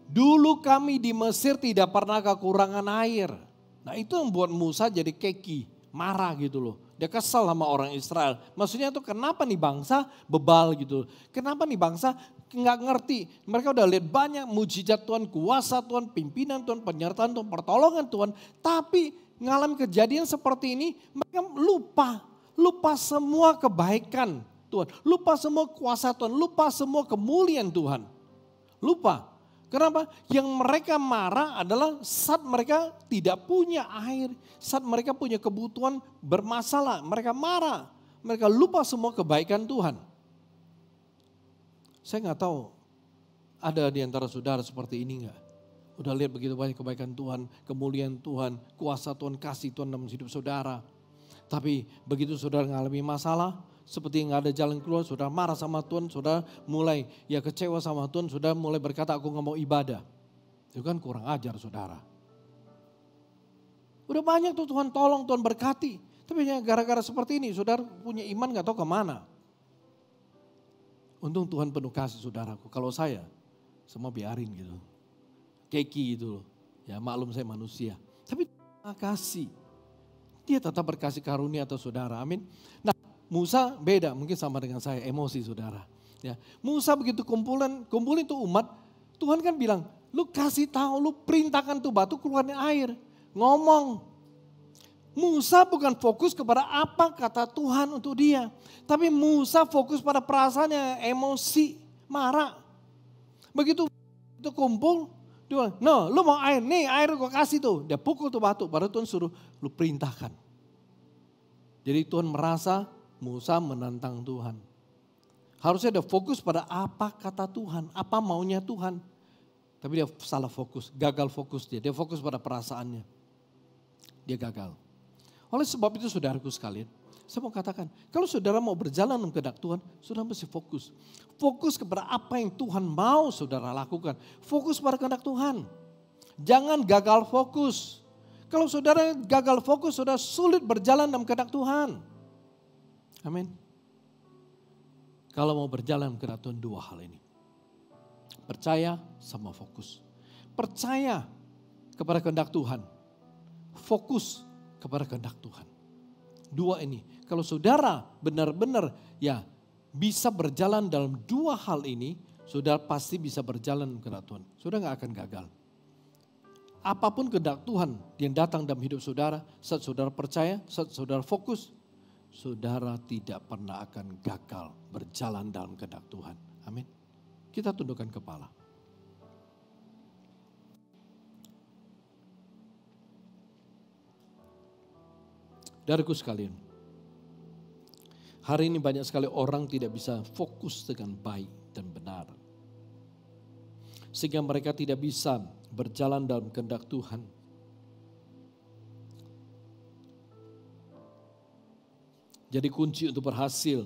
dulu kami di Mesir tidak pernah kekurangan air. Nah itu yang membuat Musa jadi keki, marah gitu loh. Dia kesal sama orang Israel. Maksudnya tuh kenapa nih bangsa bebal gitu. Kenapa nih bangsa nggak ngerti. Mereka udah lihat banyak mujizat Tuhan, kuasa Tuhan, pimpinan Tuhan, penyertaan Tuhan, pertolongan Tuhan. Tapi ngalami kejadian seperti ini mereka lupa semua kebaikan Tuhan. Lupa semua kuasa Tuhan, lupa semua kemuliaan Tuhan. Lupa. Kenapa? Yang mereka marah adalah saat mereka tidak punya air. Saat mereka punya kebutuhan bermasalah. Mereka marah. Mereka lupa semua kebaikan Tuhan. Saya nggak tahu ada di antara saudara seperti ini nggak? Udah lihat begitu banyak kebaikan Tuhan, kemuliaan Tuhan, kuasa Tuhan, kasih Tuhan dalam hidup saudara. Tapi begitu saudara mengalami masalah, seperti nggak ada jalan keluar, saudara marah sama Tuhan, saudara mulai ya kecewa sama Tuhan, saudara mulai berkata aku nggak mau ibadah. Itu kan kurang ajar saudara. Udah banyak tuh Tuhan tolong, Tuhan berkati. Tapi gara-gara seperti ini saudara punya iman nggak tahu kemana. Untung Tuhan penuh kasih saudaraku. Kalau saya semua biarin gitu. Keki itu loh. Ya maklum saya manusia. Tapi terima kasih. Dia tetap berkasih karunia atas saudara. Amin. Nah Musa beda mungkin sama dengan saya. Emosi saudara. Ya, Musa begitu kumpulin tuh umat. Tuhan kan bilang lu kasih tahu, lu perintahkan tuh batu keluarnya air. Ngomong. Musa bukan fokus kepada apa kata Tuhan untuk dia. Tapi Musa fokus pada perasaannya, emosi, marah. Begitu itu kumpul, dia bilang, no lu mau air, nih air gue kasih tuh. Dia pukul tuh batu, baru Tuhan suruh lu perintahkan. Jadi Tuhan merasa Musa menantang Tuhan. Harusnya dia fokus pada apa kata Tuhan, apa maunya Tuhan. Tapi dia salah fokus, gagal fokus dia fokus pada perasaannya. Dia gagal. Oleh sebab itu saudaraku sekalian, saya mau katakan, kalau saudara mau berjalan dalam kehendak Tuhan, saudara mesti fokus. Fokus kepada apa yang Tuhan mau saudara lakukan. Fokus pada kehendak Tuhan. Jangan gagal fokus. Kalau saudara gagal fokus, saudara sulit berjalan dalam kehendak Tuhan. Amin. Kalau mau berjalan dalam kehendak Tuhan, dua hal ini. Percaya sama fokus. Percaya kepada kehendak Tuhan. Fokus kepada kehendak Tuhan. Dua ini. Kalau saudara benar-benar ya bisa berjalan dalam dua hal ini, saudara pasti bisa berjalan kehendak Tuhan. Saudara gak akan gagal. Apapun kehendak Tuhan yang datang dalam hidup saudara, saat saudara percaya, saat saudara fokus, saudara tidak pernah akan gagal berjalan dalam kehendak Tuhan. Amin. Kita tundukkan kepala. Saudaraku sekalian, hari ini banyak sekali orang tidak bisa fokus dengan baik dan benar. Sehingga mereka tidak bisa berjalan dalam kehendak Tuhan. Jadi kunci untuk berhasil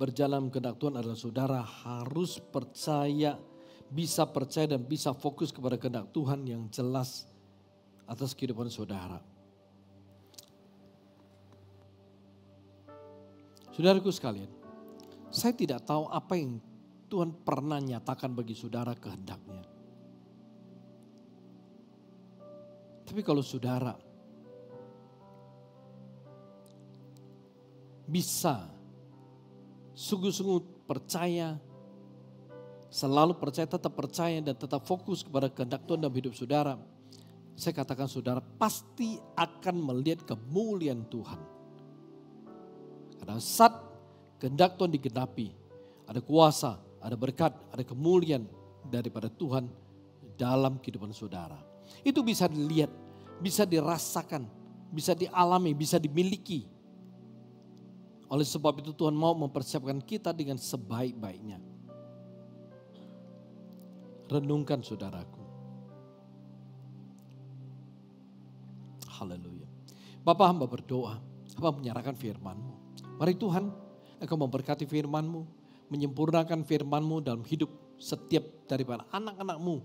berjalan kehendak Tuhan adalah saudara harus percaya, bisa percaya dan bisa fokus kepada kehendak Tuhan yang jelas atas kehidupan saudara. Saudaraku sekalian, saya tidak tahu apa yang Tuhan pernah nyatakan bagi saudara kehendaknya. Tapi kalau saudara bisa sungguh-sungguh percaya, selalu percaya, tetap percaya dan tetap fokus kepada kehendak Tuhan dalam hidup saudara, saya katakan saudara pasti akan melihat kemuliaan Tuhan. Karena saat kehendak Tuhan digenapi, ada kuasa, ada berkat, ada kemuliaan daripada Tuhan dalam kehidupan saudara. Itu bisa dilihat, bisa dirasakan, bisa dialami, bisa dimiliki. Oleh sebab itu Tuhan mau mempersiapkan kita dengan sebaik-baiknya. Renungkan saudaraku. Haleluya. Bapa, hamba berdoa, hamba menyerahkan firman-Mu. Mari Tuhan, Engkau memberkati firman-Mu, menyempurnakan firman-Mu dalam hidup setiap daripada anak-anak-Mu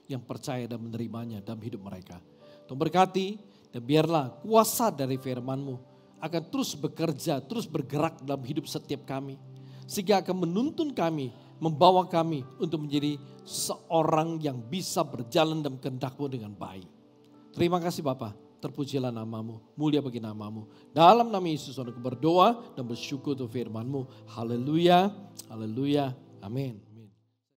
yang percaya dan menerimanya dalam hidup mereka. Tuhan berkati dan biarlah kuasa dari firman-Mu akan terus bekerja, terus bergerak dalam hidup setiap kami. Sehingga akan menuntun kami, membawa kami untuk menjadi seorang yang bisa berjalan dalam kehendak-Mu dengan baik. Terima kasih Bapa. Terpujilah namamu, mulia bagi namamu. Dalam nama Yesus aku berdoa dan bersyukur untuk firman-Mu. Haleluya, haleluya, amin.